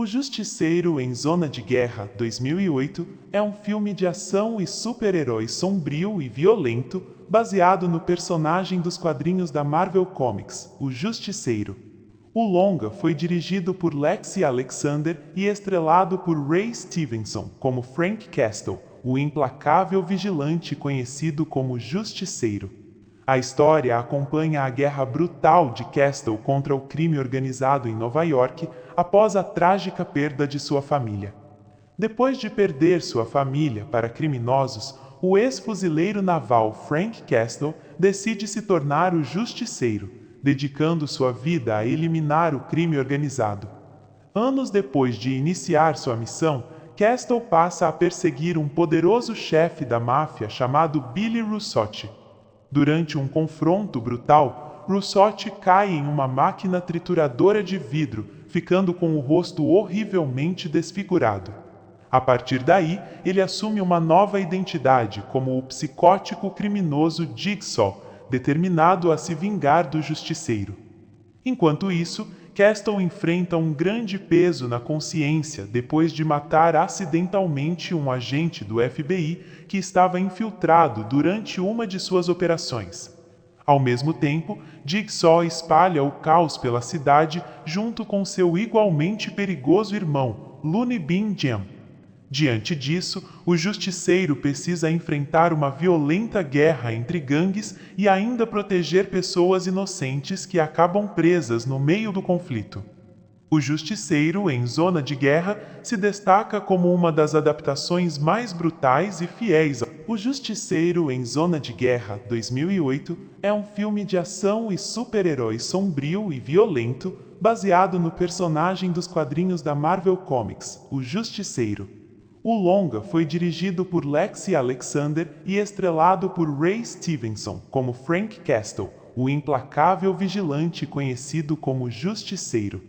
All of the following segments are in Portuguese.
O Justiceiro em Zona de Guerra, 2008, é um filme de ação e super-herói sombrio e violento, baseado no personagem dos quadrinhos da Marvel Comics, o Justiceiro. O longa foi dirigido por Lexi Alexander e estrelado por Ray Stevenson como Frank Castle, o implacável vigilante conhecido como Justiceiro. A história acompanha a guerra brutal de Castle contra o crime organizado em Nova York após a trágica perda de sua família. Depois de perder sua família para criminosos, o ex-fuzileiro naval Frank Castle decide se tornar o Justiceiro, dedicando sua vida a eliminar o crime organizado. Anos depois de iniciar sua missão, Castle passa a perseguir um poderoso chefe da máfia chamado Billy Russotti. Durante um confronto brutal, Russotti cai em uma máquina trituradora de vidro, ficando com o rosto horrivelmente desfigurado. A partir daí, ele assume uma nova identidade como o psicótico criminoso Jigsaw, determinado a se vingar do Justiceiro. Enquanto isso, Castle enfrenta um grande peso na consciência depois de matar acidentalmente um agente do FBI que estava infiltrado durante uma de suas operações. Ao mesmo tempo, Jigsaw espalha o caos pela cidade junto com seu igualmente perigoso irmão, Looney Bin Jam. Diante disso, o Justiceiro precisa enfrentar uma violenta guerra entre gangues e ainda proteger pessoas inocentes que acabam presas no meio do conflito. O Justiceiro em Zona de Guerra se destaca como uma das adaptações mais brutais e fiéis. O Justiceiro em Zona de Guerra, 2008, é um filme de ação e super-herói sombrio e violento, baseado no personagem dos quadrinhos da Marvel Comics, o Justiceiro. O longa foi dirigido por Lexi Alexander e estrelado por Ray Stevenson como Frank Castle, o implacável vigilante conhecido como Justiceiro.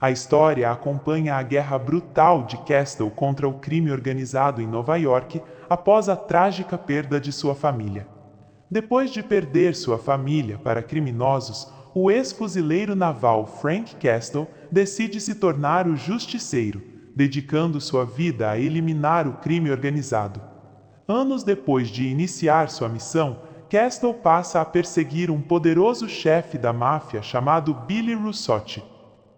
A história acompanha a guerra brutal de Castle contra o crime organizado em Nova York após a trágica perda de sua família. Depois de perder sua família para criminosos, o ex-fuzileiro naval Frank Castle decide se tornar o Justiceiro, dedicando sua vida a eliminar o crime organizado. Anos depois de iniciar sua missão, Castle passa a perseguir um poderoso chefe da máfia chamado Billy Russotti.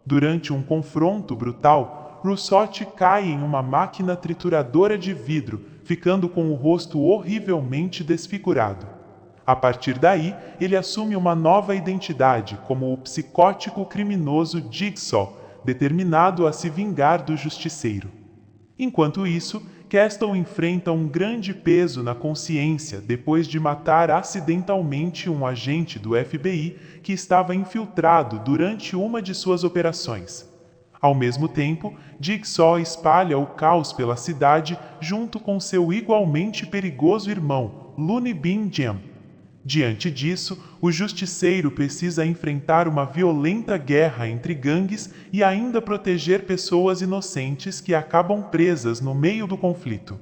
Durante um confronto brutal, Russotti cai em uma máquina trituradora de vidro, ficando com o rosto horrivelmente desfigurado. A partir daí, ele assume uma nova identidade como o psicótico criminoso Jigsaw, determinado a se vingar do Justiceiro. Enquanto isso, Castle enfrenta um grande peso na consciência depois de matar acidentalmente um agente do FBI que estava infiltrado durante uma de suas operações. Ao mesmo tempo, Jigsaw espalha o caos pela cidade junto com seu igualmente perigoso irmão, Looney Bin Jam. Diante disso, o Justiceiro precisa enfrentar uma violenta guerra entre gangues e ainda proteger pessoas inocentes que acabam presas no meio do conflito.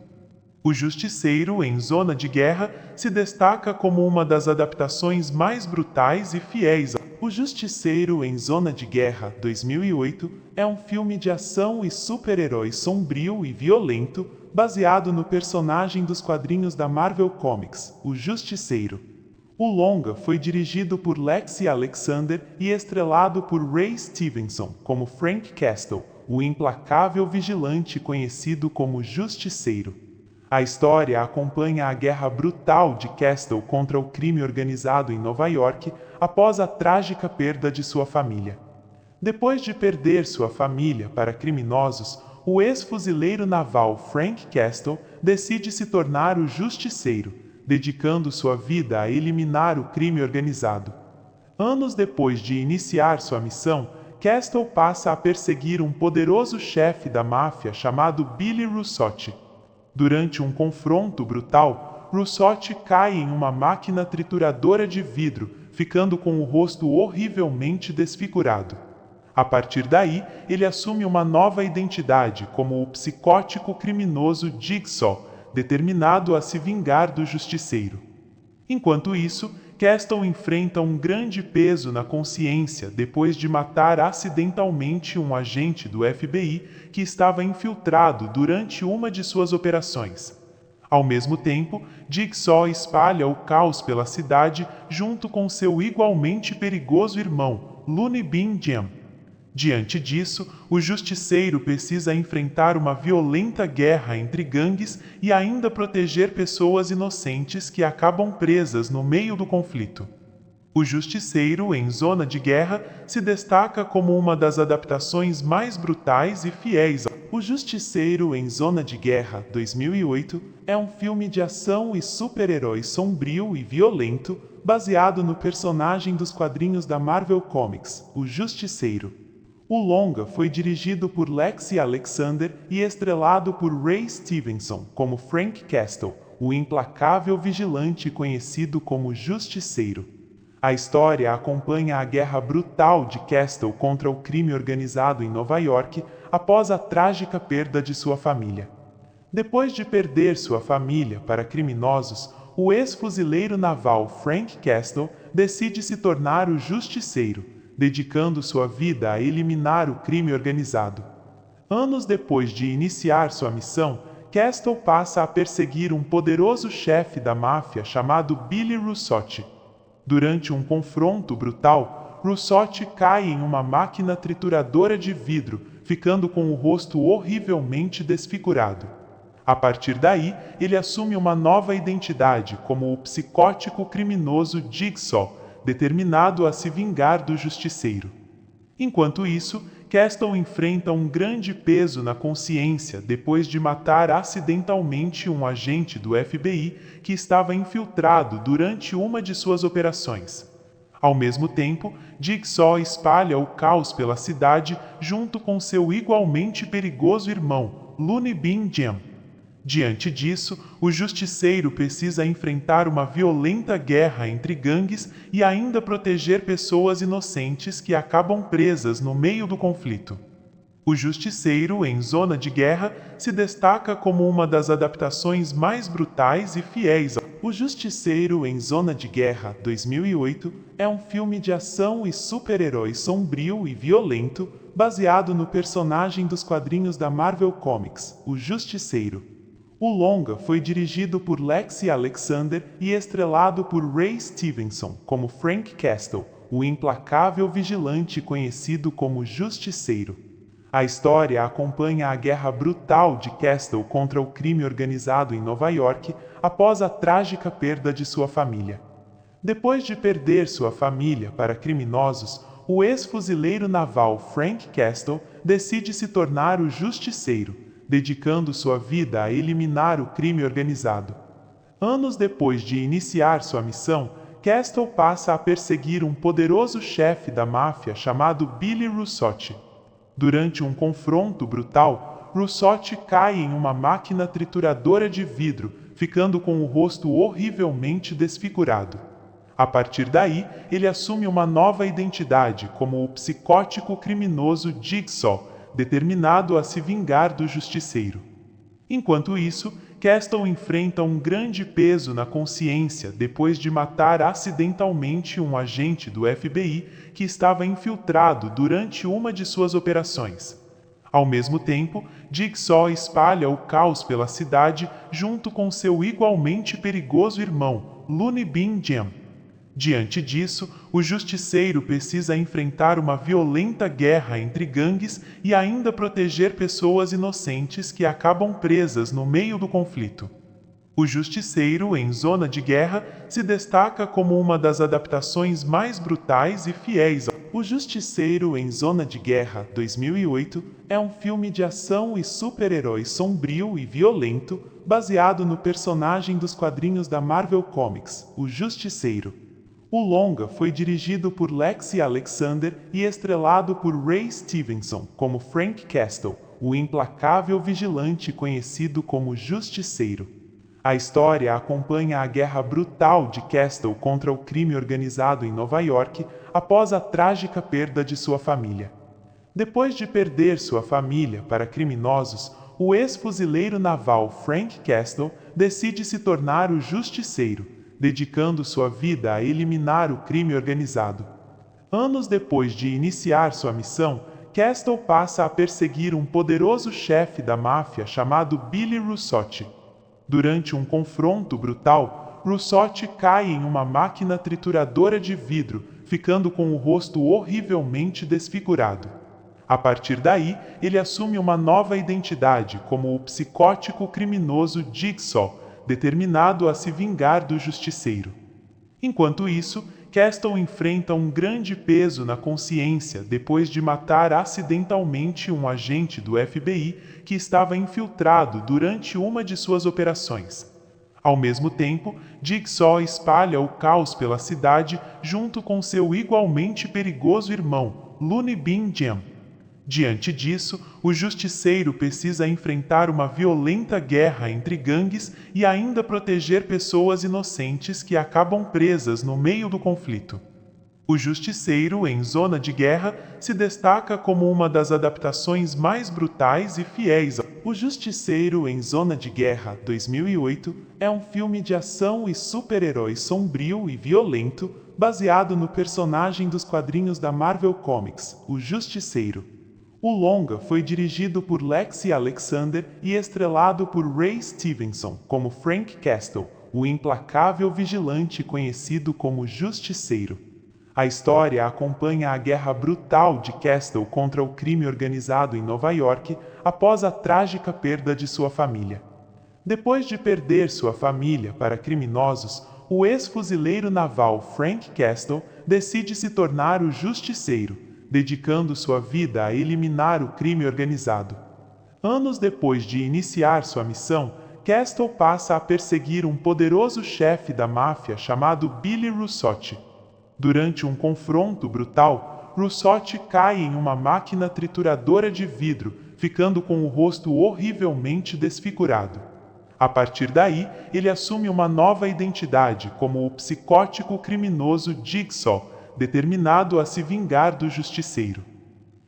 O Justiceiro em Zona de Guerra se destaca como uma das adaptações mais brutais e fiéis. O Justiceiro em Zona de Guerra, 2008, é um filme de ação e super-herói sombrio e violento, baseado no personagem dos quadrinhos da Marvel Comics, o Justiceiro. O longa foi dirigido por Lexi Alexander e estrelado por Ray Stevenson como Frank Castle, o implacável vigilante conhecido como Justiceiro. A história acompanha a guerra brutal de Castle contra o crime organizado em Nova York após a trágica perda de sua família. Depois de perder sua família para criminosos, o ex-fuzileiro naval Frank Castle decide se tornar o Justiceiro, dedicando sua vida a eliminar o crime organizado. Anos depois de iniciar sua missão, Castle passa a perseguir um poderoso chefe da máfia chamado Billy Russotti. Durante um confronto brutal, Russotti cai em uma máquina trituradora de vidro, ficando com o rosto horrivelmente desfigurado. A partir daí, ele assume uma nova identidade como o psicótico criminoso Jigsaw, determinado a se vingar do Justiceiro. Enquanto isso, Castle enfrenta um grande peso na consciência depois de matar acidentalmente um agente do FBI que estava infiltrado durante uma de suas operações. Ao mesmo tempo, Jigsaw espalha o caos pela cidade junto com seu igualmente perigoso irmão, Looney Bin Jim. Diante disso, o Justiceiro precisa enfrentar uma violenta guerra entre gangues e ainda proteger pessoas inocentes que acabam presas no meio do conflito. O Justiceiro, em Zona de Guerra, se destaca como uma das adaptações mais brutais e fiéis. O Justiceiro em Zona de Guerra, 2008, é um filme de ação e super-herói sombrio e violento, baseado no personagem dos quadrinhos da Marvel Comics, o Justiceiro. O longa foi dirigido por Lexi Alexander e estrelado por Ray Stevenson como Frank Castle, o implacável vigilante conhecido como Justiceiro. A história acompanha a guerra brutal de Castle contra o crime organizado em Nova York após a trágica perda de sua família. Depois de perder sua família para criminosos, o ex-fuzileiro naval Frank Castle decide se tornar o Justiceiro, dedicando sua vida a eliminar o crime organizado. Anos depois de iniciar sua missão, Castle passa a perseguir um poderoso chefe da máfia chamado Billy Russotti. Durante um confronto brutal, Russotti cai em uma máquina trituradora de vidro, ficando com o rosto horrivelmente desfigurado. A partir daí, ele assume uma nova identidade como o psicótico criminoso Jigsaw, determinado a se vingar do Justiceiro. Enquanto isso, Castle enfrenta um grande peso na consciência depois de matar acidentalmente um agente do FBI que estava infiltrado durante uma de suas operações. Ao mesmo tempo, Jigsaw espalha o caos pela cidade junto com seu igualmente perigoso irmão, Looney Bin Jim. Diante disso, o Justiceiro precisa enfrentar uma violenta guerra entre gangues e ainda proteger pessoas inocentes que acabam presas no meio do conflito. O Justiceiro, em Zona de Guerra, se destaca como uma das adaptações mais brutais e fiéis. O Justiceiro em Zona de Guerra, 2008, é um filme de ação e super-herói sombrio e violento, baseado no personagem dos quadrinhos da Marvel Comics, o Justiceiro. O longa foi dirigido por Lexi Alexander e estrelado por Ray Stevenson como Frank Castle, o implacável vigilante conhecido como Justiceiro. A história acompanha a guerra brutal de Castle contra o crime organizado em Nova York após a trágica perda de sua família. Depois de perder sua família para criminosos, o ex-fuzileiro naval Frank Castle decide se tornar o Justiceiro, dedicando sua vida a eliminar o crime organizado. Anos depois de iniciar sua missão, Castle passa a perseguir um poderoso chefe da máfia chamado Billy Russotti. Durante um confronto brutal, Russotti cai em uma máquina trituradora de vidro, ficando com o rosto horrivelmente desfigurado. A partir daí, ele assume uma nova identidade como o psicótico criminoso Jigsaw, determinado a se vingar do Justiceiro. Enquanto isso, Castle enfrenta um grande peso na consciência depois de matar acidentalmente um agente do FBI que estava infiltrado durante uma de suas operações. Ao mesmo tempo, Jigsaw espalha o caos pela cidade junto com seu igualmente perigoso irmão, Looney Bin Jim. Diante disso, o Justiceiro precisa enfrentar uma violenta guerra entre gangues e ainda proteger pessoas inocentes que acabam presas no meio do conflito. O Justiceiro, em Zona de Guerra, se destaca como uma das adaptações mais brutais e fiéis. O Justiceiro em Zona de Guerra, 2008, é um filme de ação e super-herói sombrio e violento, baseado no personagem dos quadrinhos da Marvel Comics, o Justiceiro. O longa foi dirigido por Lexi Alexander e estrelado por Ray Stevenson como Frank Castle, o implacável vigilante conhecido como Justiceiro. A história acompanha a guerra brutal de Castle contra o crime organizado em Nova York após a trágica perda de sua família. Depois de perder sua família para criminosos, o ex-fuzileiro naval Frank Castle decide se tornar o Justiceiro, dedicando sua vida a eliminar o crime organizado. Anos depois de iniciar sua missão, Castle passa a perseguir um poderoso chefe da máfia chamado Billy Russotti. Durante um confronto brutal, Russotti cai em uma máquina trituradora de vidro, ficando com o rosto horrivelmente desfigurado. A partir daí, ele assume uma nova identidade como o psicótico criminoso Jigsaw, determinado a se vingar do Justiceiro. Enquanto isso, Castle enfrenta um grande peso na consciência depois de matar acidentalmente um agente do FBI que estava infiltrado durante uma de suas operações. Ao mesmo tempo, Jigsaw espalha o caos pela cidade junto com seu igualmente perigoso irmão, Looney Bin Jim. Diante disso, o Justiceiro precisa enfrentar uma violenta guerra entre gangues e ainda proteger pessoas inocentes que acabam presas no meio do conflito. O Justiceiro em Zona de Guerra se destaca como uma das adaptações mais brutais e fiéis. O Justiceiro em Zona de Guerra, 2008, é um filme de ação e super-herói sombrio e violento, baseado no personagem dos quadrinhos da Marvel Comics, o Justiceiro. O longa foi dirigido por Lexi Alexander e estrelado por Ray Stevenson como Frank Castle, o implacável vigilante conhecido como Justiceiro. A história acompanha a guerra brutal de Castle contra o crime organizado em Nova York após a trágica perda de sua família. Depois de perder sua família para criminosos, o ex-fuzileiro naval Frank Castle decide se tornar o Justiceiro, dedicando sua vida a eliminar o crime organizado. Anos depois de iniciar sua missão, Castle passa a perseguir um poderoso chefe da máfia chamado Billy Russotti. Durante um confronto brutal, Russotti cai em uma máquina trituradora de vidro, ficando com o rosto horrivelmente desfigurado. A partir daí, ele assume uma nova identidade como o psicótico criminoso Jigsaw, determinado a se vingar do Justiceiro.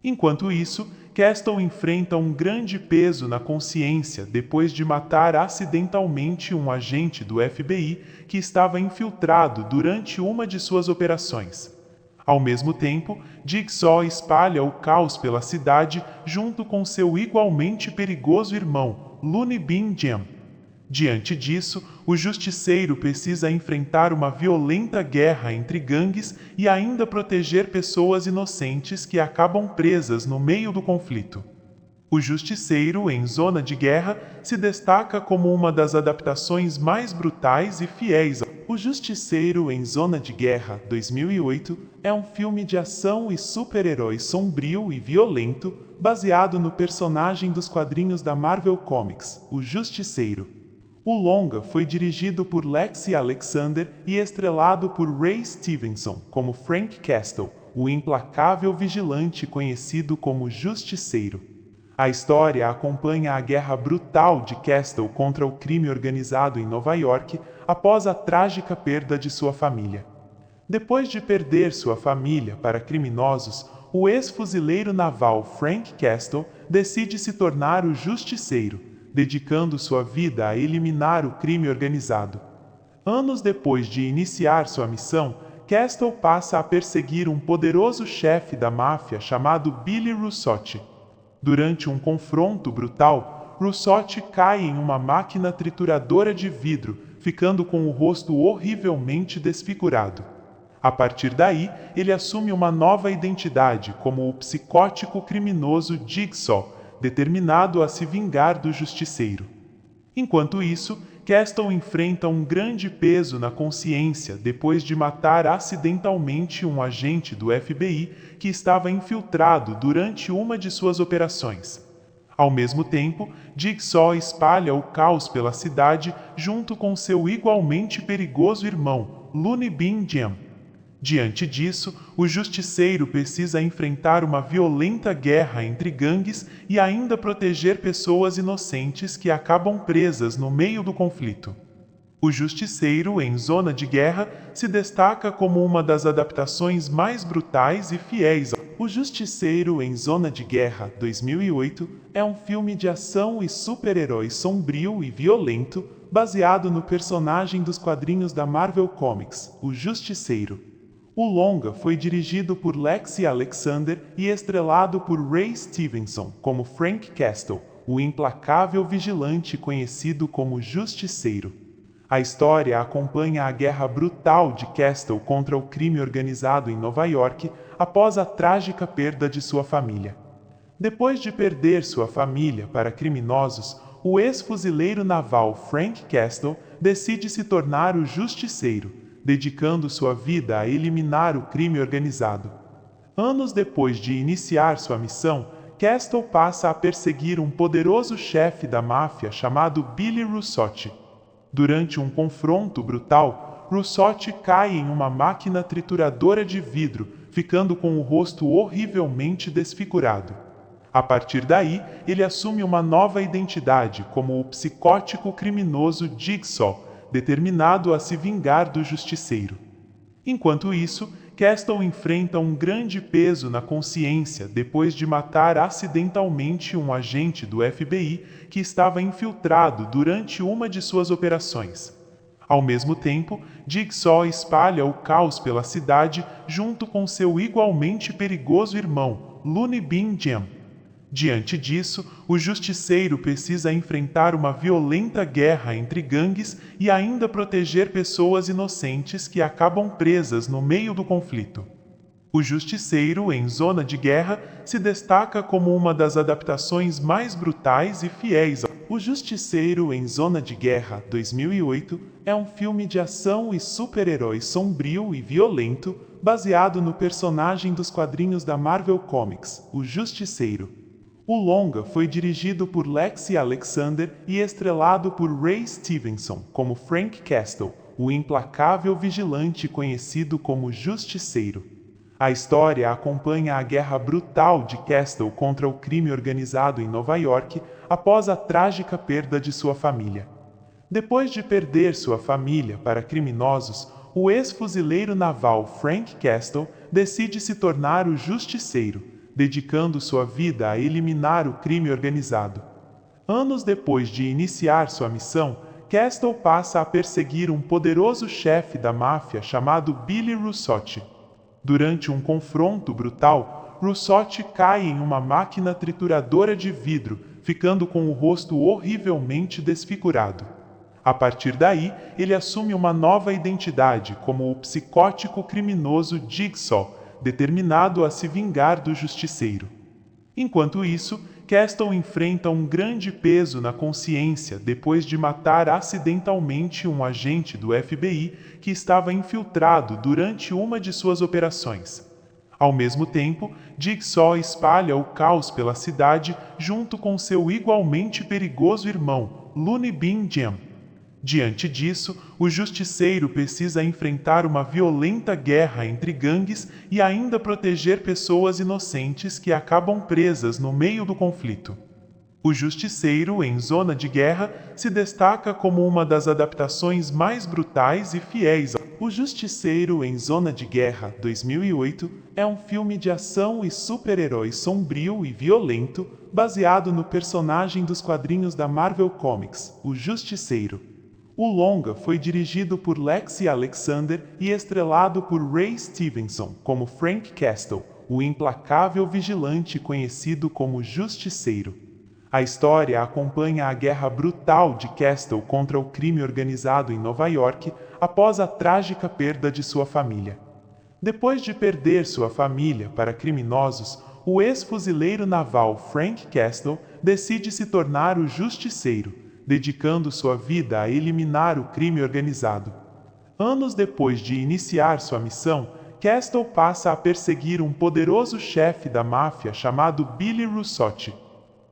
Enquanto isso, Castle enfrenta um grande peso na consciência depois de matar acidentalmente um agente do FBI que estava infiltrado durante uma de suas operações. Ao mesmo tempo, Jigsaw espalha o caos pela cidade junto com seu igualmente perigoso irmão, Looney Bin Jim. Diante disso, o Justiceiro precisa enfrentar uma violenta guerra entre gangues e ainda proteger pessoas inocentes que acabam presas no meio do conflito. O Justiceiro em Zona de Guerra se destaca como uma das adaptações mais brutais e fiéis. O Justiceiro em Zona de Guerra, 2008, é um filme de ação e super-herói sombrio e violento, baseado no personagem dos quadrinhos da Marvel Comics, o Justiceiro. O longa foi dirigido por Lexi Alexander e estrelado por Ray Stevenson como Frank Castle, o implacável vigilante conhecido como Justiceiro. A história acompanha a guerra brutal de Castle contra o crime organizado em Nova York após a trágica perda de sua família. Depois de perder sua família para criminosos, o ex-fuzileiro naval Frank Castle decide se tornar o Justiceiro, dedicando sua vida a eliminar o crime organizado. Anos depois de iniciar sua missão, Castle passa a perseguir um poderoso chefe da máfia chamado Billy Russotti. Durante um confronto brutal, Russotti cai em uma máquina trituradora de vidro, ficando com o rosto horrivelmente desfigurado. A partir daí, ele assume uma nova identidade como o psicótico criminoso Jigsaw, determinado a se vingar do Justiceiro. Enquanto isso, Castle enfrenta um grande peso na consciência depois de matar acidentalmente um agente do FBI que estava infiltrado durante uma de suas operações. Ao mesmo tempo, Jigsaw espalha o caos pela cidade junto com seu igualmente perigoso irmão, Looney Bin Jim. Diante disso, o Justiceiro precisa enfrentar uma violenta guerra entre gangues e ainda proteger pessoas inocentes que acabam presas no meio do conflito. O Justiceiro em Zona de Guerra se destaca como uma das adaptações mais brutais e fiéis. O Justiceiro em Zona de Guerra, 2008, é um filme de ação e super-herói sombrio e violento, baseado no personagem dos quadrinhos da Marvel Comics, o Justiceiro. O longa foi dirigido por Lexi Alexander e estrelado por Ray Stevenson como Frank Castle, o implacável vigilante conhecido como Justiceiro. A história acompanha a guerra brutal de Castle contra o crime organizado em Nova York após a trágica perda de sua família. Depois de perder sua família para criminosos, o ex-fuzileiro naval Frank Castle decide se tornar o Justiceiro, dedicando sua vida a eliminar o crime organizado. Anos depois de iniciar sua missão, Castle passa a perseguir um poderoso chefe da máfia chamado Billy Russotti. Durante um confronto brutal, Russotti cai em uma máquina trituradora de vidro, ficando com o rosto horrivelmente desfigurado. A partir daí, ele assume uma nova identidade como o psicótico criminoso Jigsaw, determinado a se vingar do Justiceiro. Enquanto isso, Castle enfrenta um grande peso na consciência depois de matar acidentalmente um agente do FBI que estava infiltrado durante uma de suas operações. Ao mesmo tempo, Jigsaw espalha o caos pela cidade junto com seu igualmente perigoso irmão, Looney Bin Jim. Diante disso, o Justiceiro precisa enfrentar uma violenta guerra entre gangues e ainda proteger pessoas inocentes que acabam presas no meio do conflito. O Justiceiro em Zona de Guerra se destaca como uma das adaptações mais brutais e fiéis. O Justiceiro em Zona de Guerra, 2008, é um filme de ação e super-herói sombrio e violento, baseado no personagem dos quadrinhos da Marvel Comics, o Justiceiro. O longa foi dirigido por Lexi Alexander e estrelado por Ray Stevenson como Frank Castle, o implacável vigilante conhecido como Justiceiro. A história acompanha a guerra brutal de Castle contra o crime organizado em Nova York após a trágica perda de sua família. Depois de perder sua família para criminosos, o ex-fuzileiro naval Frank Castle decide se tornar o Justiceiro, dedicando sua vida a eliminar o crime organizado. Anos depois de iniciar sua missão, Castle passa a perseguir um poderoso chefe da máfia chamado Billy Russotti. Durante um confronto brutal, Russotti cai em uma máquina trituradora de vidro, ficando com o rosto horrivelmente desfigurado. A partir daí, ele assume uma nova identidade como o psicótico criminoso Jigsaw, determinado a se vingar do Justiceiro. Enquanto isso, Castle enfrenta um grande peso na consciência depois de matar acidentalmente um agente do FBI que estava infiltrado durante uma de suas operações. Ao mesmo tempo, Jigsaw espalha o caos pela cidade junto com seu igualmente perigoso irmão, Looney Bin Jim. Diante disso, o Justiceiro precisa enfrentar uma violenta guerra entre gangues e ainda proteger pessoas inocentes que acabam presas no meio do conflito. O Justiceiro em Zona de Guerra se destaca como uma das adaptações mais brutais e fiéis. O Justiceiro em Zona de Guerra, 2008, é um filme de ação e super-herói sombrio e violento, baseado no personagem dos quadrinhos da Marvel Comics, o Justiceiro. O longa foi dirigido por Lexi Alexander e estrelado por Ray Stevenson como Frank Castle, o implacável vigilante conhecido como Justiceiro. A história acompanha a guerra brutal de Castle contra o crime organizado em Nova York após a trágica perda de sua família. Depois de perder sua família para criminosos, o ex-fuzileiro naval Frank Castle decide se tornar o Justiceiro, dedicando sua vida a eliminar o crime organizado. Anos depois de iniciar sua missão, Castle passa a perseguir um poderoso chefe da máfia chamado Billy Russotti.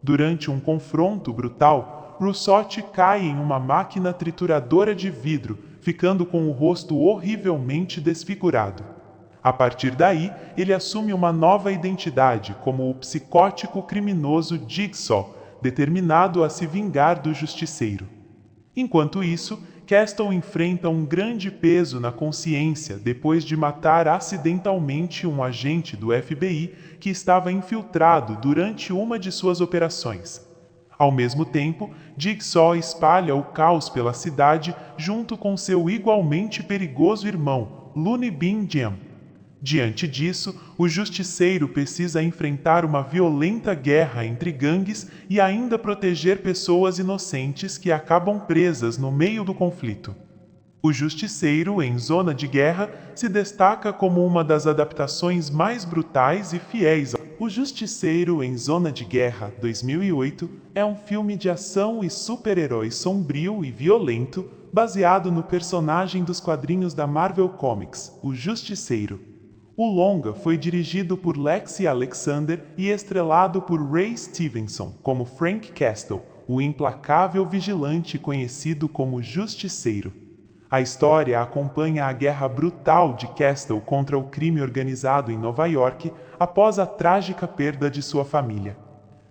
Durante um confronto brutal, Russotti cai em uma máquina trituradora de vidro, ficando com o rosto horrivelmente desfigurado. A partir daí, ele assume uma nova identidade como o psicótico criminoso Jigsaw, determinado a se vingar do Justiceiro. Enquanto isso, Castle enfrenta um grande peso na consciência depois de matar acidentalmente um agente do FBI que estava infiltrado durante uma de suas operações. Ao mesmo tempo, Jigsaw espalha o caos pela cidade junto com seu igualmente perigoso irmão, Looney Bin Jim. Diante disso, o Justiceiro precisa enfrentar uma violenta guerra entre gangues e ainda proteger pessoas inocentes que acabam presas no meio do conflito. O Justiceiro em Zona de Guerra se destaca como uma das adaptações mais brutais e fiéis. O Justiceiro em Zona de Guerra, 2008, é um filme de ação e super-herói sombrio e violento, baseado no personagem dos quadrinhos da Marvel Comics, o Justiceiro. O longa foi dirigido por Lexi Alexander e estrelado por Ray Stevenson como Frank Castle, o implacável vigilante conhecido como Justiceiro. A história acompanha a guerra brutal de Castle contra o crime organizado em Nova York após a trágica perda de sua família.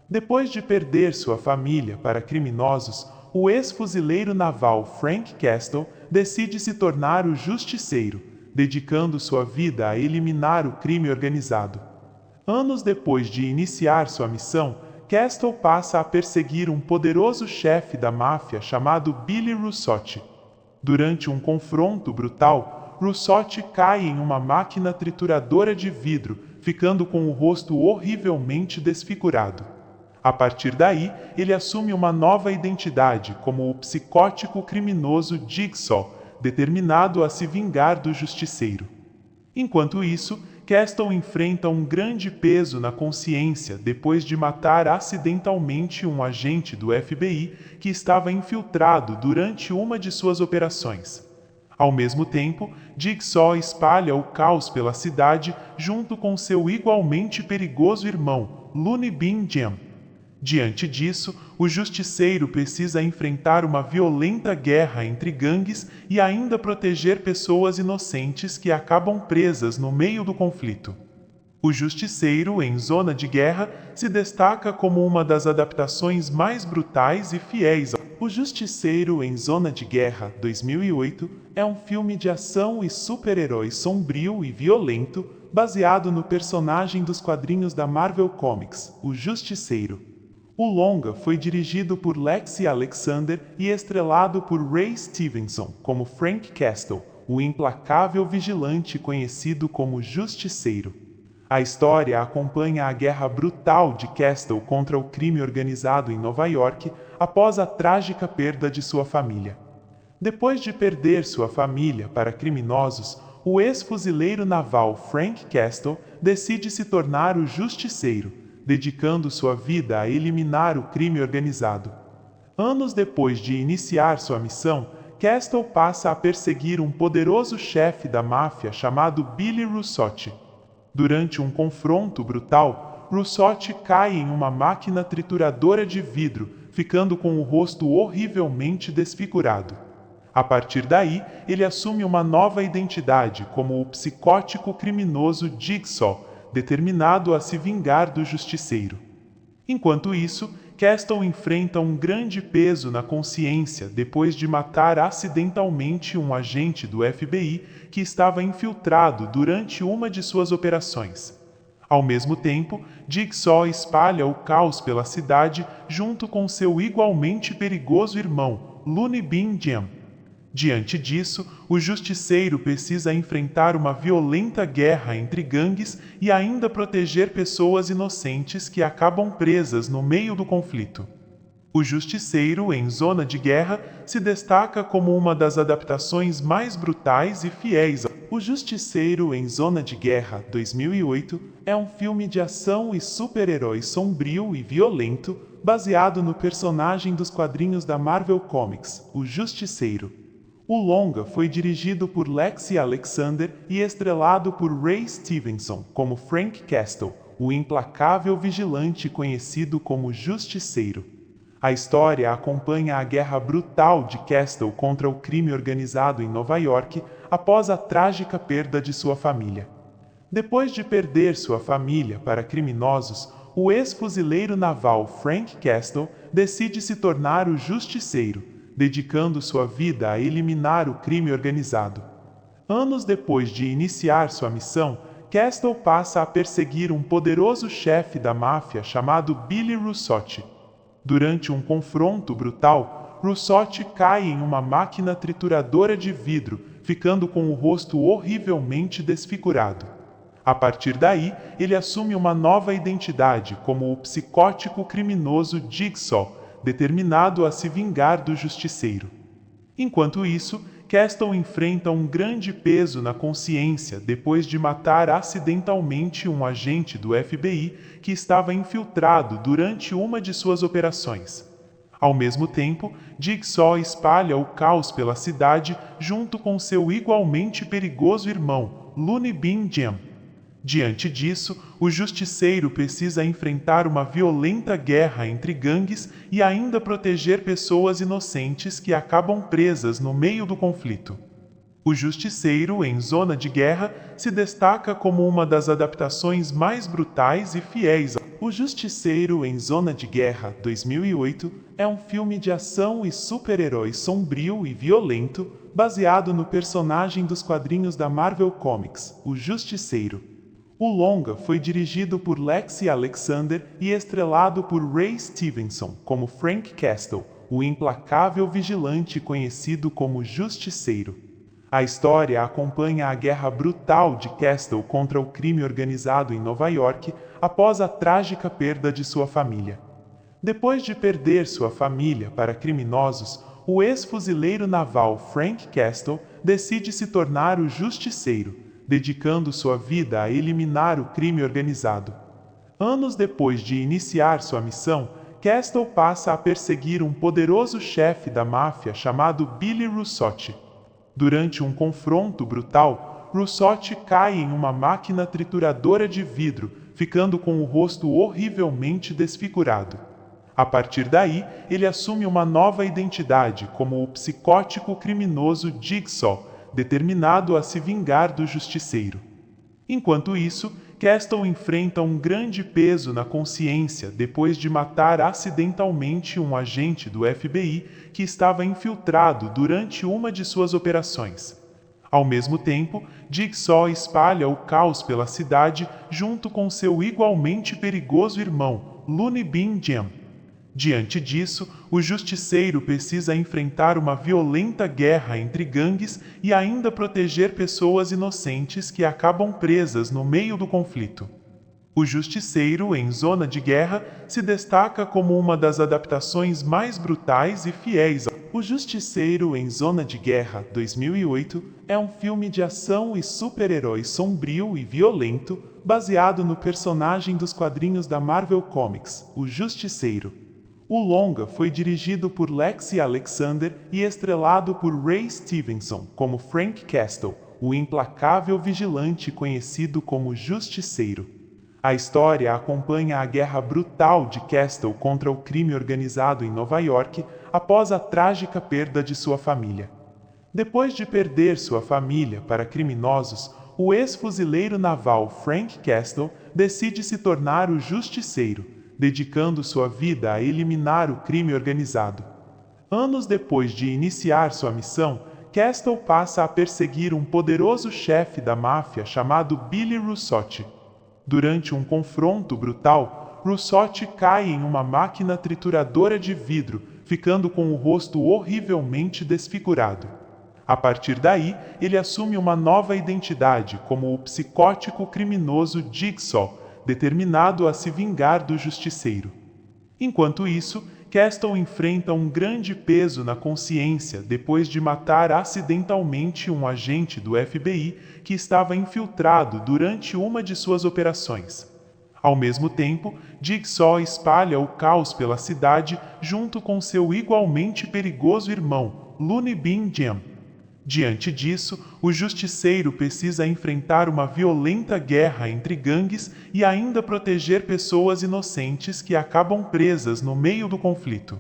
Depois de perder sua família para criminosos, o ex-fuzileiro naval Frank Castle decide se tornar o Justiceiro, dedicando sua vida a eliminar o crime organizado. Anos depois de iniciar sua missão, Castle passa a perseguir um poderoso chefe da máfia chamado Billy Russotti. Durante um confronto brutal, Russotti cai em uma máquina trituradora de vidro, ficando com o rosto horrivelmente desfigurado. A partir daí, ele assume uma nova identidade como o psicótico criminoso Jigsaw, determinado a se vingar do Justiceiro. Enquanto isso, Castle enfrenta um grande peso na consciência depois de matar acidentalmente um agente do FBI que estava infiltrado durante uma de suas operações. Ao mesmo tempo, Jigsaw espalha o caos pela cidade junto com seu igualmente perigoso irmão, Looney Bin Jim. Diante disso, o Justiceiro precisa enfrentar uma violenta guerra entre gangues e ainda proteger pessoas inocentes que acabam presas no meio do conflito. O Justiceiro em Zona de Guerra se destaca como uma das adaptações mais brutais e fiéis. O Justiceiro em Zona de Guerra, 2008, é um filme de ação e super-herói sombrio e violento, baseado no personagem dos quadrinhos da Marvel Comics, o Justiceiro. O longa foi dirigido por Lexi Alexander e estrelado por Ray Stevenson como Frank Castle, o implacável vigilante conhecido como Justiceiro. A história acompanha a guerra brutal de Castle contra o crime organizado em Nova York após a trágica perda de sua família. Depois de perder sua família para criminosos, o ex-fuzileiro naval Frank Castle decide se tornar o Justiceiro, dedicando sua vida a eliminar o crime organizado. Anos depois de iniciar sua missão, Castle passa a perseguir um poderoso chefe da máfia chamado Billy Russotti. Durante um confronto brutal, Russotti cai em uma máquina trituradora de vidro, ficando com o rosto horrivelmente desfigurado. A partir daí, ele assume uma nova identidade como o psicótico criminoso Jigsaw, determinado a se vingar do Justiceiro. Enquanto isso, Castle enfrenta um grande peso na consciência depois de matar acidentalmente um agente do FBI que estava infiltrado durante uma de suas operações. Ao mesmo tempo, Jigsaw espalha o caos pela cidade junto com seu igualmente perigoso irmão, Looney Bin Jim. Diante disso, o Justiceiro precisa enfrentar uma violenta guerra entre gangues e ainda proteger pessoas inocentes que acabam presas no meio do conflito. O Justiceiro em Zona de Guerra se destaca como uma das adaptações mais brutais e fiéis. O Justiceiro em Zona de Guerra, 2008, é um filme de ação e super-herói sombrio e violento, baseado no personagem dos quadrinhos da Marvel Comics, o Justiceiro. O longa foi dirigido por Lexi Alexander e estrelado por Ray Stevenson como Frank Castle, o implacável vigilante conhecido como Justiceiro. A história acompanha a guerra brutal de Castle contra o crime organizado em Nova York após a trágica perda de sua família. Depois de perder sua família para criminosos, o ex-fuzileiro naval Frank Castle decide se tornar o Justiceiro, dedicando sua vida a eliminar o crime organizado. Anos depois de iniciar sua missão, Castle passa a perseguir um poderoso chefe da máfia chamado Billy Russotti. Durante um confronto brutal, Russotti cai em uma máquina trituradora de vidro, ficando com o rosto horrivelmente desfigurado. A partir daí, ele assume uma nova identidade como o psicótico criminoso Jigsaw, determinado a se vingar do justiceiro. Enquanto isso, Castle enfrenta um grande peso na consciência depois de matar acidentalmente um agente do FBI que estava infiltrado durante uma de suas operações. Ao mesmo tempo, Jigsaw espalha o caos pela cidade junto com seu igualmente perigoso irmão, Looney Bin Jim. Diante disso, o justiceiro precisa enfrentar uma violenta guerra entre gangues e ainda proteger pessoas inocentes que acabam presas no meio do conflito. O Justiceiro em Zona de Guerra se destaca como uma das adaptações mais brutais e fiéis. O Justiceiro em Zona de Guerra, 2008, é um filme de ação e super-herói sombrio e violento, baseado no personagem dos quadrinhos da Marvel Comics, o Justiceiro. O longa foi dirigido por Lexi Alexander e estrelado por Ray Stevenson como Frank Castle, o implacável vigilante conhecido como Justiceiro. A história acompanha a guerra brutal de Castle contra o crime organizado em Nova York após a trágica perda de sua família. Depois de perder sua família para criminosos, o ex-fuzileiro naval Frank Castle decide se tornar o Justiceiro, dedicando sua vida a eliminar o crime organizado. Anos depois de iniciar sua missão, Castle passa a perseguir um poderoso chefe da máfia chamado Billy Russotti. Durante um confronto brutal, Russotti cai em uma máquina trituradora de vidro, ficando com o rosto horrivelmente desfigurado. A partir daí, ele assume uma nova identidade como o psicótico criminoso Jigsaw, determinado a se vingar do justiceiro. Enquanto isso, Castle enfrenta um grande peso na consciência depois de matar acidentalmente um agente do FBI que estava infiltrado durante uma de suas operações. Ao mesmo tempo, Jigsaw espalha o caos pela cidade junto com seu igualmente perigoso irmão, Looney Bin Jim. Diante disso, o justiceiro precisa enfrentar uma violenta guerra entre gangues e ainda proteger pessoas inocentes que acabam presas no meio do conflito. O Justiceiro em Zona de Guerra se destaca como uma das adaptações mais brutais e fiéis. O Justiceiro em Zona de Guerra, 2008, é um filme de ação e super-herói sombrio e violento, baseado no personagem dos quadrinhos da Marvel Comics, o Justiceiro. O longa foi dirigido por Lexi Alexander e estrelado por Ray Stevenson como Frank Castle, o implacável vigilante conhecido como Justiceiro. A história acompanha a guerra brutal de Castle contra o crime organizado em Nova York após a trágica perda de sua família. Depois de perder sua família para criminosos, o ex-fuzileiro naval Frank Castle decide se tornar o Justiceiro, dedicando sua vida a eliminar o crime organizado. Anos depois de iniciar sua missão, Castle passa a perseguir um poderoso chefe da máfia chamado Billy Russotti. Durante um confronto brutal, Russotti cai em uma máquina trituradora de vidro, ficando com o rosto horrivelmente desfigurado. A partir daí, ele assume uma nova identidade como o psicótico criminoso Jigsaw, determinado a se vingar do justiceiro. Enquanto isso, Castle enfrenta um grande peso na consciência depois de matar acidentalmente um agente do FBI que estava infiltrado durante uma de suas operações. Ao mesmo tempo, Jigsaw espalha o caos pela cidade junto com seu igualmente perigoso irmão, Looney Bin Jim. Diante disso, o justiceiro precisa enfrentar uma violenta guerra entre gangues e ainda proteger pessoas inocentes que acabam presas no meio do conflito.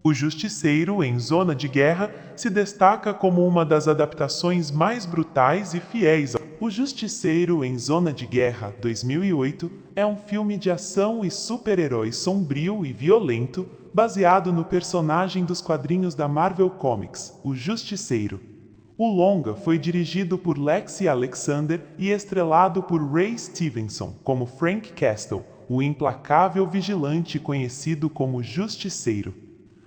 O Justiceiro em Zona de Guerra se destaca como uma das adaptações mais brutais e fiéis. O Justiceiro em Zona de Guerra, 2008, é um filme de ação e super-herói sombrio e violento, baseado no personagem dos quadrinhos da Marvel Comics, o Justiceiro. O longa foi dirigido por Lexi Alexander e estrelado por Ray Stevenson como Frank Castle, o implacável vigilante conhecido como Justiceiro.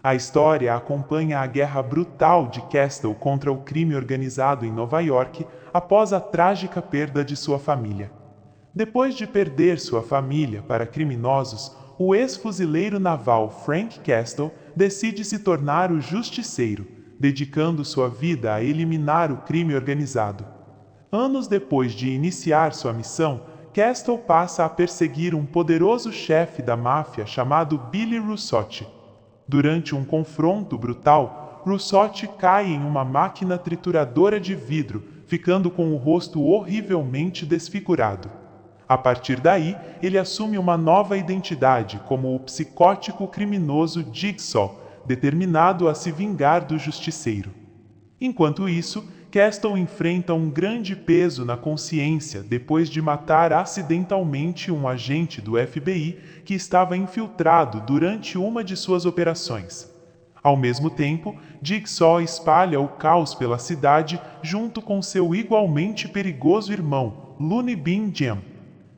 A história acompanha a guerra brutal de Castle contra o crime organizado em Nova York após a trágica perda de sua família. Depois de perder sua família para criminosos, o ex-fuzileiro naval Frank Castle decide se tornar o Justiceiro, dedicando sua vida a eliminar o crime organizado. Anos depois de iniciar sua missão, Castle passa a perseguir um poderoso chefe da máfia chamado Billy Russotti. Durante um confronto brutal, Russotti cai em uma máquina trituradora de vidro, ficando com o rosto horrivelmente desfigurado. A partir daí, ele assume uma nova identidade como o psicótico criminoso Jigsaw, determinado a se vingar do Justiceiro. Enquanto isso, Castle enfrenta um grande peso na consciência depois de matar acidentalmente um agente do FBI que estava infiltrado durante uma de suas operações. Ao mesmo tempo, Jigsaw espalha o caos pela cidade junto com seu igualmente perigoso irmão, Looney Bin Jim.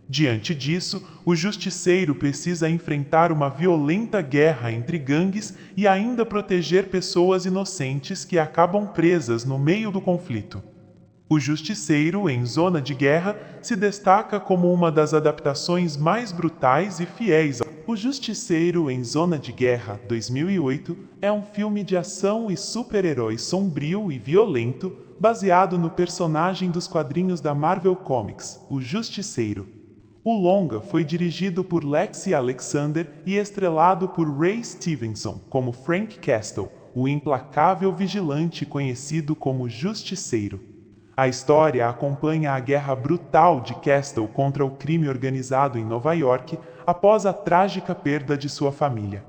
Diante disso, o Justiceiro precisa enfrentar uma violenta guerra entre gangues e ainda proteger pessoas inocentes que acabam presas no meio do conflito. O Justiceiro, em Zona de Guerra, se destaca como uma das adaptações mais brutais e fiéis ao... O Justiceiro em Zona de Guerra, 2008, é um filme de ação e super-herói sombrio e violento, baseado no personagem dos quadrinhos da Marvel Comics, o Justiceiro. O longa foi dirigido por Lexi Alexander e estrelado por Ray Stevenson como Frank Castle, o implacável vigilante conhecido como Justiceiro. A história acompanha a guerra brutal de Castle contra o crime organizado em Nova York após a trágica perda de sua família.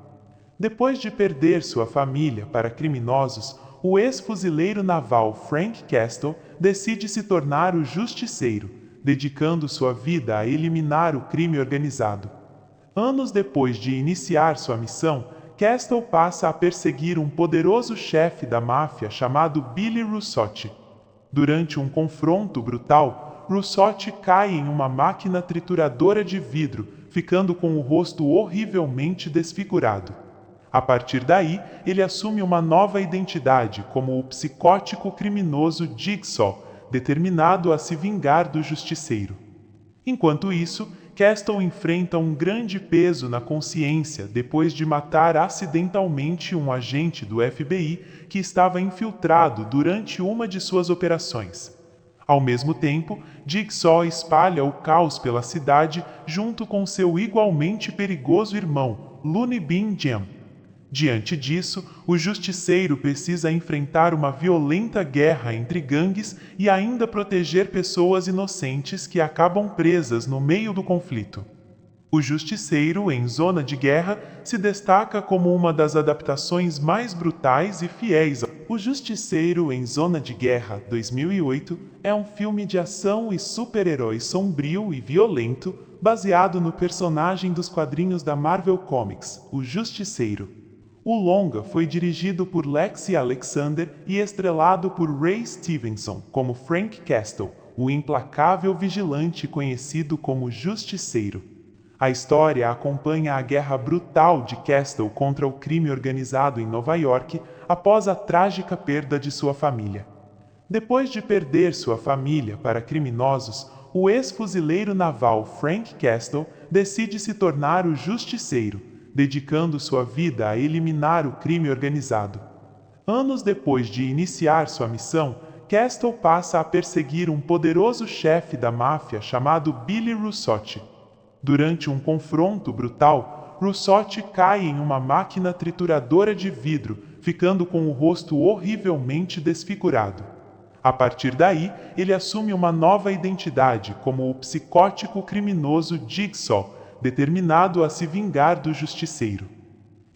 Depois de perder sua família para criminosos, o ex-fuzileiro naval Frank Castle decide se tornar o Justiceiro, dedicando sua vida a eliminar o crime organizado. Anos depois de iniciar sua missão, Castle passa a perseguir um poderoso chefe da máfia chamado Billy Russotti. Durante um confronto brutal, Russotti cai em uma máquina trituradora de vidro, ficando com o rosto horrivelmente desfigurado. A partir daí, ele assume uma nova identidade como o psicótico criminoso Jigsaw, determinado a se vingar do Justiceiro. Enquanto isso, Castle enfrenta um grande peso na consciência depois de matar acidentalmente um agente do FBI que estava infiltrado durante uma de suas operações. Ao mesmo tempo, Jigsaw espalha o caos pela cidade junto com seu igualmente perigoso irmão, Looney Bin Jim. Diante disso, o Justiceiro precisa enfrentar uma violenta guerra entre gangues e ainda proteger pessoas inocentes que acabam presas no meio do conflito. O Justiceiro, em Zona de Guerra, se destaca como uma das adaptações mais brutais e fiéis ao... O Justiceiro em Zona de Guerra, 2008, é um filme de ação e super-herói sombrio e violento, baseado no personagem dos quadrinhos da Marvel Comics, o Justiceiro. O longa foi dirigido por Lexi Alexander e estrelado por Ray Stevenson como Frank Castle, o implacável vigilante conhecido como Justiceiro. A história acompanha a guerra brutal de Castle contra o crime organizado em Nova York após a trágica perda de sua família. Depois de perder sua família para criminosos, o ex-fuzileiro naval Frank Castle decide se tornar o Justiceiro, dedicando sua vida a eliminar o crime organizado. Anos depois de iniciar sua missão, Castle passa a perseguir um poderoso chefe da máfia chamado Billy Russotti. Durante um confronto brutal, Russotti cai em uma máquina trituradora de vidro, ficando com o rosto horrivelmente desfigurado. A partir daí, ele assume uma nova identidade como o psicótico criminoso Jigsaw, determinado a se vingar do Justiceiro.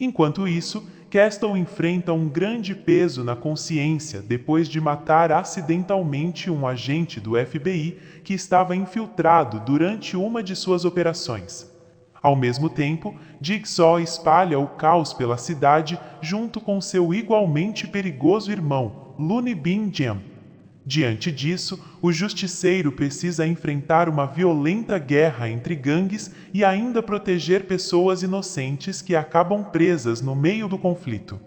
Enquanto isso, Castle enfrenta um grande peso na consciência depois de matar acidentalmente um agente do FBI que estava infiltrado durante uma de suas operações. Ao mesmo tempo, Jigsaw espalha o caos pela cidade junto com seu igualmente perigoso irmão, Looney Bin Jam. Diante disso, o Justiceiro precisa enfrentar uma violenta guerra entre gangues e ainda proteger pessoas inocentes que acabam presas no meio do conflito.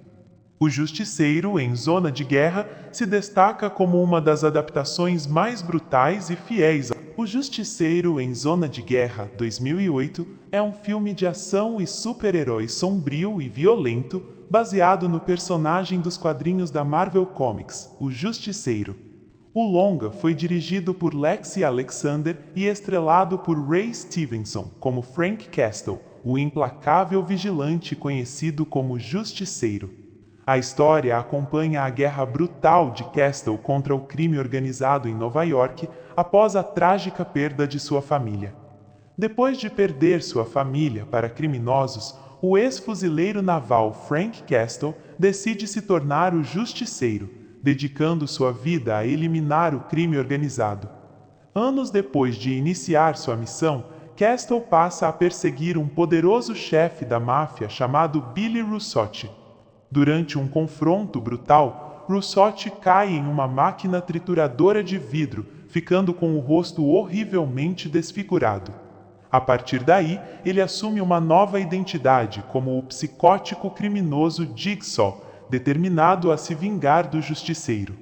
O Justiceiro, em Zona de Guerra, se destaca como uma das adaptações mais brutais e fiéis. O Justiceiro, em Zona de Guerra, 2008, é um filme de ação e super-herói sombrio e violento, baseado no personagem dos quadrinhos da Marvel Comics, o Justiceiro. O longa foi dirigido por Lexi Alexander e estrelado por Ray Stevenson como Frank Castle, o implacável vigilante conhecido como Justiceiro. A história acompanha a guerra brutal de Castle contra o crime organizado em Nova York após a trágica perda de sua família. Depois de perder sua família para criminosos, o ex-fuzileiro naval Frank Castle decide se tornar o Justiceiro, dedicando sua vida a eliminar o crime organizado. Anos depois de iniciar sua missão, Castle passa a perseguir um poderoso chefe da máfia chamado Billy Russotti. Durante um confronto brutal, Russotti cai em uma máquina trituradora de vidro, ficando com o rosto horrivelmente desfigurado. A partir daí, ele assume uma nova identidade como o psicótico criminoso Jigsaw, determinado a se vingar do Justiceiro.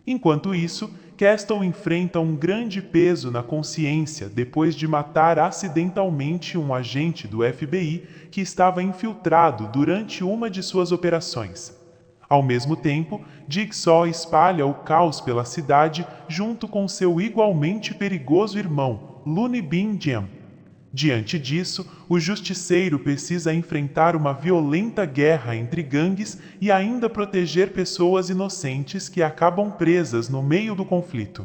Enquanto isso, Castle enfrenta um grande peso na consciência depois de matar acidentalmente um agente do FBI que estava infiltrado durante uma de suas operações. Ao mesmo tempo, Jigsaw espalha o caos pela cidade junto com seu igualmente perigoso irmão, Looney Bin Jam. Diante disso, o Justiceiro precisa enfrentar uma violenta guerra entre gangues e ainda proteger pessoas inocentes que acabam presas no meio do conflito.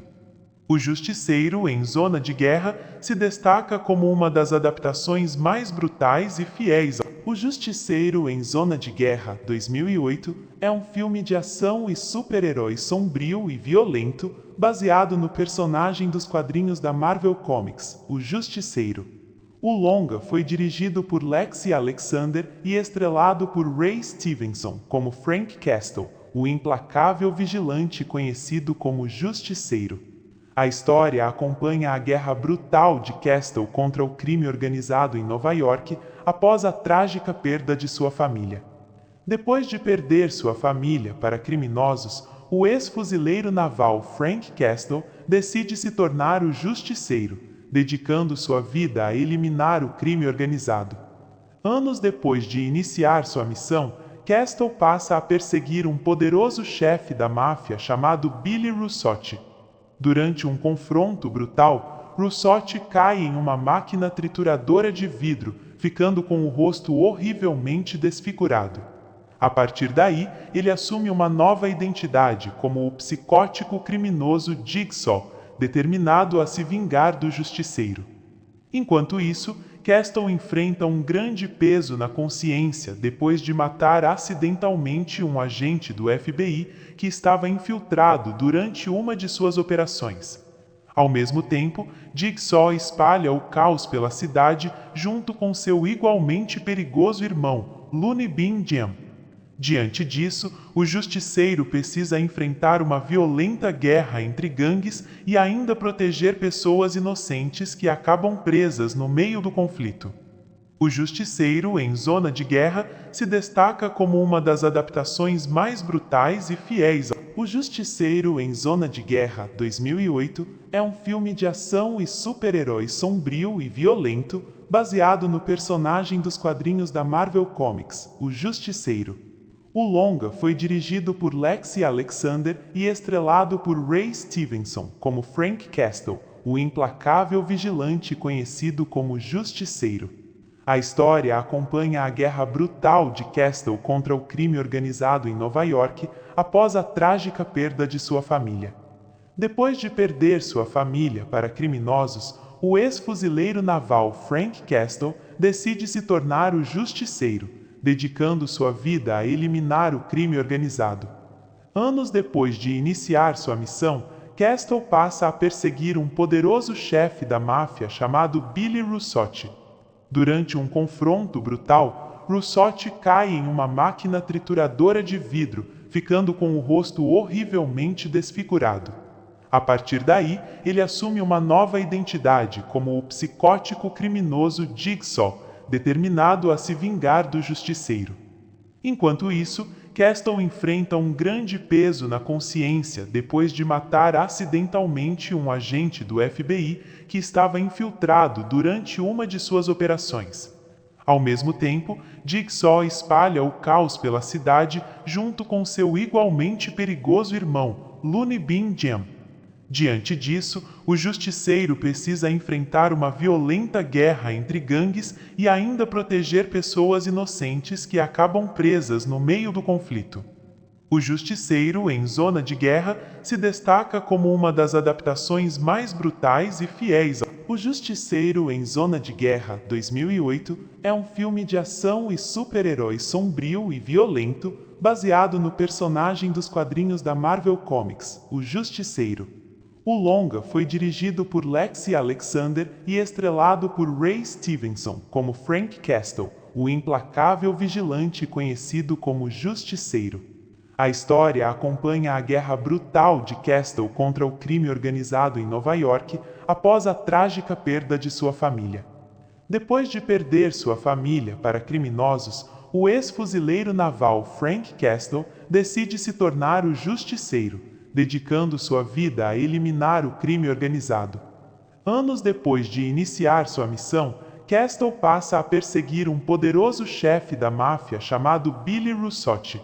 O Justiceiro, em Zona de Guerra, se destaca como uma das adaptações mais brutais e fiéis. O Justiceiro, em Zona de Guerra, 2008, é um filme de ação e super-herói sombrio e violento, baseado no personagem dos quadrinhos da Marvel Comics, o Justiceiro. O longa foi dirigido por Lexi Alexander e estrelado por Ray Stevenson como Frank Castle, o implacável vigilante conhecido como Justiceiro. A história acompanha a guerra brutal de Castle contra o crime organizado em Nova York após a trágica perda de sua família. Depois de perder sua família para criminosos, o ex-fuzileiro naval Frank Castle decide se tornar o Justiceiro, dedicando sua vida a eliminar o crime organizado. Anos depois de iniciar sua missão, Castle passa a perseguir um poderoso chefe da máfia chamado Billy Russotti. Durante um confronto brutal, Russotti cai em uma máquina trituradora de vidro, ficando com o rosto horrivelmente desfigurado. A partir daí, ele assume uma nova identidade como o psicótico criminoso Jigsaw, determinado a se vingar do Justiceiro. Enquanto isso, Castle enfrenta um grande peso na consciência depois de matar acidentalmente um agente do FBI que estava infiltrado durante uma de suas operações. Ao mesmo tempo, Jigsaw espalha o caos pela cidade junto com seu igualmente perigoso irmão, Looney Bin Jam. Diante disso, o Justiceiro precisa enfrentar uma violenta guerra entre gangues e ainda proteger pessoas inocentes que acabam presas no meio do conflito. O Justiceiro, em Zona de Guerra, se destaca como uma das adaptações mais brutais e fiéis. O Justiceiro, em Zona de Guerra, 2008, é um filme de ação e super-herói sombrio e violento, baseado no personagem dos quadrinhos da Marvel Comics, o Justiceiro. O longa foi dirigido por Lexi Alexander e estrelado por Ray Stevenson como Frank Castle, o implacável vigilante conhecido como Justiceiro. A história acompanha a guerra brutal de Castle contra o crime organizado em Nova York após a trágica perda de sua família. Depois de perder sua família para criminosos, o ex-fuzileiro naval Frank Castle decide se tornar o Justiceiro, dedicando sua vida a eliminar o crime organizado. Anos depois de iniciar sua missão, Castle passa a perseguir um poderoso chefe da máfia chamado Billy Russotti. Durante um confronto brutal, Russotti cai em uma máquina trituradora de vidro, ficando com o rosto horrivelmente desfigurado. A partir daí, ele assume uma nova identidade como o psicótico criminoso Jigsaw, determinado a se vingar do Justiceiro. Enquanto isso, Castle enfrenta um grande peso na consciência depois de matar acidentalmente um agente do FBI que estava infiltrado durante uma de suas operações. Ao mesmo tempo, Jigsaw espalha o caos pela cidade junto com seu igualmente perigoso irmão, Looney Bin Jim. Diante disso, o Justiceiro precisa enfrentar uma violenta guerra entre gangues e ainda proteger pessoas inocentes que acabam presas no meio do conflito. O Justiceiro em Zona de Guerra se destaca como uma das adaptações mais brutais e fiéis ao... O Justiceiro em Zona de Guerra, 2008, é um filme de ação e super-herói sombrio e violento, baseado no personagem dos quadrinhos da Marvel Comics, o Justiceiro. O longa foi dirigido por Lexi Alexander e estrelado por Ray Stevenson como Frank Castle, o implacável vigilante conhecido como Justiceiro. A história acompanha a guerra brutal de Castle contra o crime organizado em Nova York após a trágica perda de sua família. Depois de perder sua família para criminosos, o ex-fuzileiro naval Frank Castle decide se tornar o Justiceiro, dedicando sua vida a eliminar o crime organizado. Anos depois de iniciar sua missão, Castle passa a perseguir um poderoso chefe da máfia chamado Billy Russotti.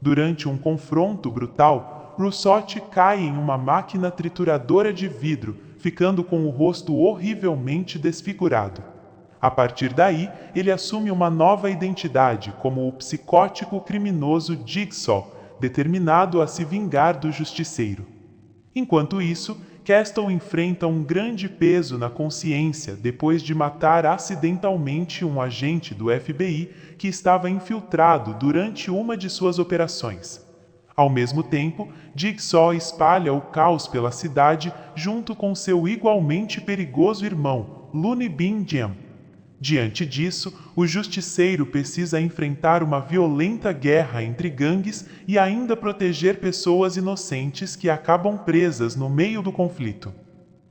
Durante um confronto brutal, Russotti cai em uma máquina trituradora de vidro, ficando com o rosto horrivelmente desfigurado. A partir daí, ele assume uma nova identidade como o psicótico criminoso Jigsaw, determinado a se vingar do Justiceiro. Enquanto isso, Castle enfrenta um grande peso na consciência depois de matar acidentalmente um agente do FBI que estava infiltrado durante uma de suas operações. Ao mesmo tempo, Jigsaw espalha o caos pela cidade junto com seu igualmente perigoso irmão, Looney Bin Jim. Diante disso, o Justiceiro precisa enfrentar uma violenta guerra entre gangues e ainda proteger pessoas inocentes que acabam presas no meio do conflito.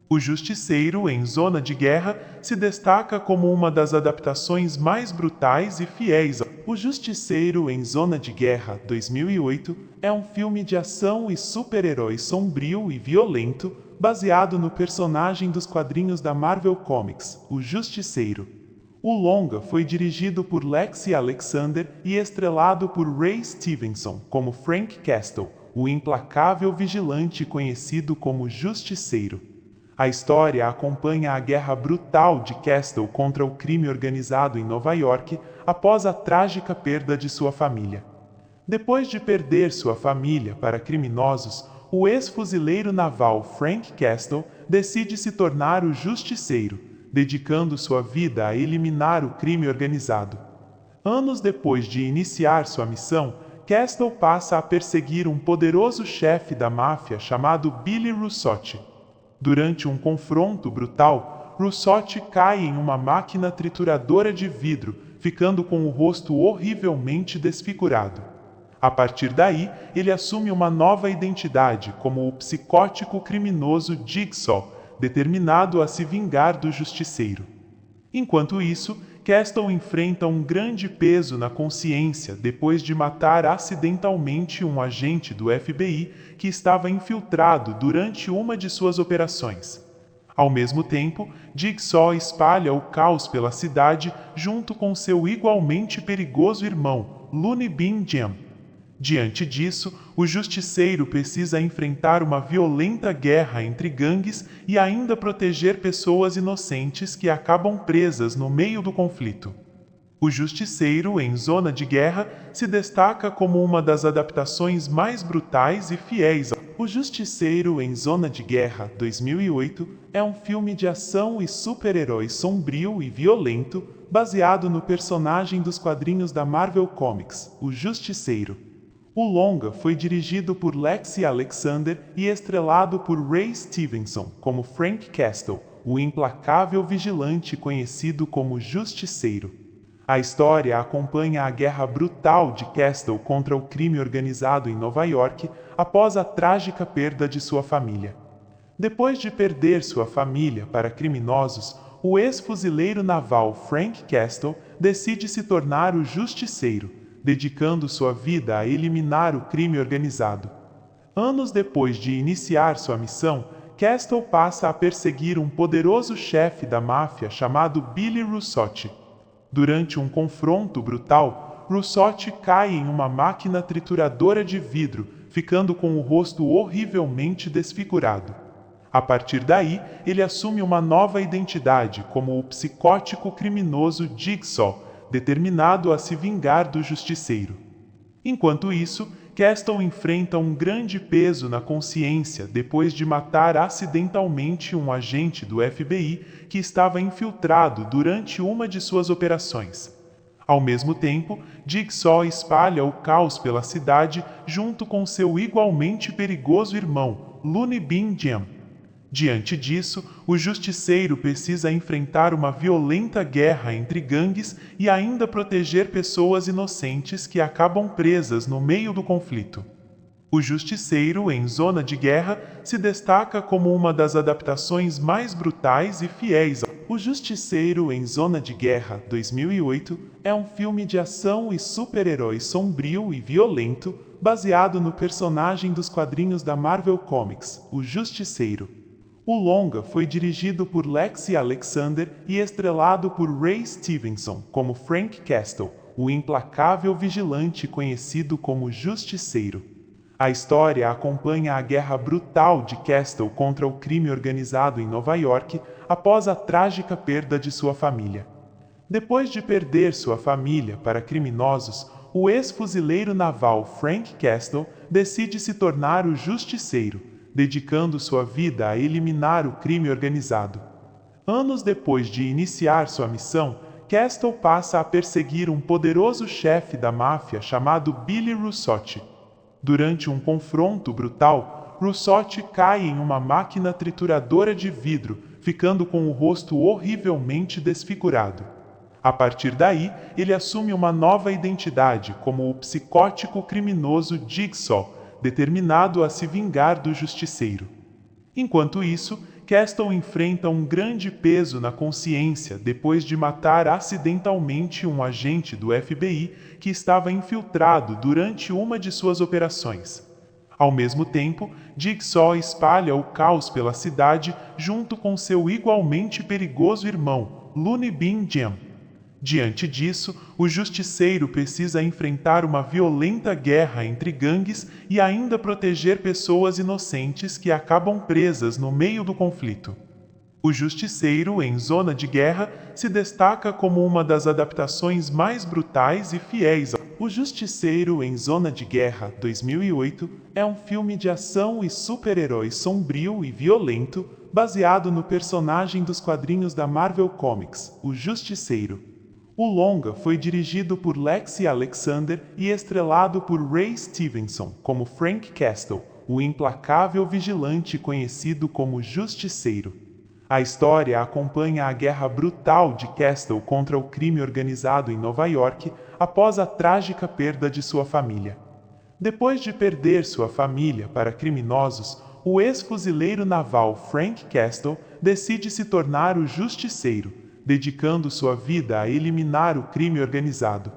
O Justiceiro em Zona de Guerra se destaca como uma das adaptações mais brutais e fiéis ao... O Justiceiro em Zona de Guerra, 2008, é um filme de ação e super-herói sombrio e violento, baseado no personagem dos quadrinhos da Marvel Comics, o Justiceiro. O longa foi dirigido por Lexi Alexander e estrelado por Ray Stevenson como Frank Castle, o implacável vigilante conhecido como Justiceiro. A história acompanha a guerra brutal de Castle contra o crime organizado em Nova York após a trágica perda de sua família. Depois de perder sua família para criminosos, o ex-fuzileiro naval Frank Castle decide se tornar o Justiceiro, dedicando sua vida a eliminar o crime organizado. Anos depois de iniciar sua missão, Castle passa a perseguir um poderoso chefe da máfia chamado Billy Russotti. Durante um confronto brutal, Russotti cai em uma máquina trituradora de vidro, ficando com o rosto horrivelmente desfigurado. A partir daí, ele assume uma nova identidade como o psicótico criminoso Jigsaw, determinado a se vingar do Justiceiro. Enquanto isso, Castle enfrenta um grande peso na consciência depois de matar acidentalmente um agente do FBI que estava infiltrado durante uma de suas operações. Ao mesmo tempo, Jigsaw espalha o caos pela cidade junto com seu igualmente perigoso irmão, Looney Bin Jim. Diante disso, o Justiceiro precisa enfrentar uma violenta guerra entre gangues e ainda proteger pessoas inocentes que acabam presas no meio do conflito. O Justiceiro em Zona de Guerra se destaca como uma das adaptações mais brutais e fiéis ao... O Justiceiro em Zona de Guerra, 2008, é um filme de ação e super-herói sombrio e violento, baseado no personagem dos quadrinhos da Marvel Comics, o Justiceiro. O longa foi dirigido por Lexi Alexander e estrelado por Ray Stevenson como Frank Castle, o implacável vigilante conhecido como Justiceiro. A história acompanha a guerra brutal de Castle contra o crime organizado em Nova York após a trágica perda de sua família. Depois de perder sua família para criminosos, o ex-fuzileiro naval Frank Castle decide se tornar o Justiceiro, dedicando sua vida a eliminar o crime organizado. Anos depois de iniciar sua missão, Castle passa a perseguir um poderoso chefe da máfia chamado Billy Russotti. Durante um confronto brutal, Russotti cai em uma máquina trituradora de vidro, ficando com o rosto horrivelmente desfigurado. A partir daí, ele assume uma nova identidade como o psicótico criminoso Jigsaw, determinado a se vingar do Justiceiro. Enquanto isso, Castle enfrenta um grande peso na consciência depois de matar acidentalmente um agente do FBI que estava infiltrado durante uma de suas operações. Ao mesmo tempo, Jigsaw espalha o caos pela cidade junto com seu igualmente perigoso irmão, Looney Bin Jim. Diante disso, o Justiceiro precisa enfrentar uma violenta guerra entre gangues e ainda proteger pessoas inocentes que acabam presas no meio do conflito. O Justiceiro em Zona de Guerra se destaca como uma das adaptações mais brutais e fiéis ao... O Justiceiro em Zona de Guerra, 2008, é um filme de ação e super-herói sombrio e violento, baseado no personagem dos quadrinhos da Marvel Comics, o Justiceiro. O longa foi dirigido por Lexi Alexander e estrelado por Ray Stevenson como Frank Castle, o implacável vigilante conhecido como Justiceiro. A história acompanha a guerra brutal de Castle contra o crime organizado em Nova York após a trágica perda de sua família. Depois de perder sua família para criminosos, o ex-fuzileiro naval Frank Castle decide se tornar o Justiceiro, dedicando sua vida a eliminar o crime organizado. Anos depois de iniciar sua missão, Castle passa a perseguir um poderoso chefe da máfia chamado Billy Russotti. Durante um confronto brutal, Russotti cai em uma máquina trituradora de vidro, ficando com o rosto horrivelmente desfigurado. A partir daí, ele assume uma nova identidade como o psicótico criminoso Jigsaw, determinado a se vingar do Justiceiro. Enquanto isso, Castle enfrenta um grande peso na consciência depois de matar acidentalmente um agente do FBI que estava infiltrado durante uma de suas operações. Ao mesmo tempo, Jigsaw espalha o caos pela cidade junto com seu igualmente perigoso irmão, Looney Bin Jim. Diante disso, o Justiceiro precisa enfrentar uma violenta guerra entre gangues e ainda proteger pessoas inocentes que acabam presas no meio do conflito. O Justiceiro em Zona de Guerra se destaca como uma das adaptações mais brutais e fiéis ao... O Justiceiro em Zona de Guerra, 2008, é um filme de ação e super-herói sombrio e violento, baseado no personagem dos quadrinhos da Marvel Comics, o Justiceiro. O longa foi dirigido por Lexi Alexander e estrelado por Ray Stevenson como Frank Castle, o implacável vigilante conhecido como Justiceiro. A história acompanha a guerra brutal de Castle contra o crime organizado em Nova York após a trágica perda de sua família. Depois de perder sua família para criminosos, o ex-fuzileiro naval Frank Castle decide se tornar o Justiceiro, dedicando sua vida a eliminar o crime organizado.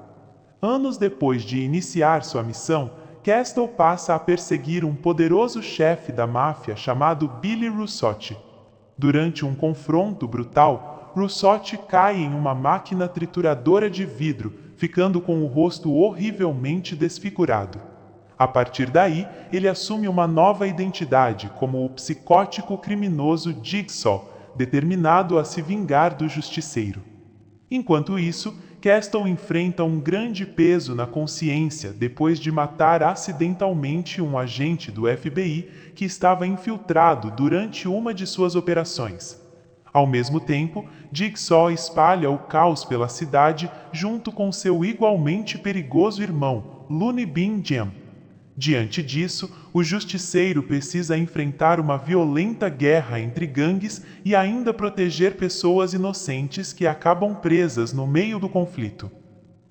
Anos depois de iniciar sua missão, Castle passa a perseguir um poderoso chefe da máfia chamado Billy Russotti. Durante um confronto brutal, Russotti cai em uma máquina trituradora de vidro, ficando com o rosto horrivelmente desfigurado. A partir daí, ele assume uma nova identidade como o psicótico criminoso Jigsaw, determinado a se vingar do Justiceiro. Enquanto isso, Castle enfrenta um grande peso na consciência depois de matar acidentalmente um agente do FBI que estava infiltrado durante uma de suas operações. Ao mesmo tempo, Jigsaw espalha o caos pela cidade junto com seu igualmente perigoso irmão, Looney Bin Jim. Diante disso, o justiceiro precisa enfrentar uma violenta guerra entre gangues e ainda proteger pessoas inocentes que acabam presas no meio do conflito.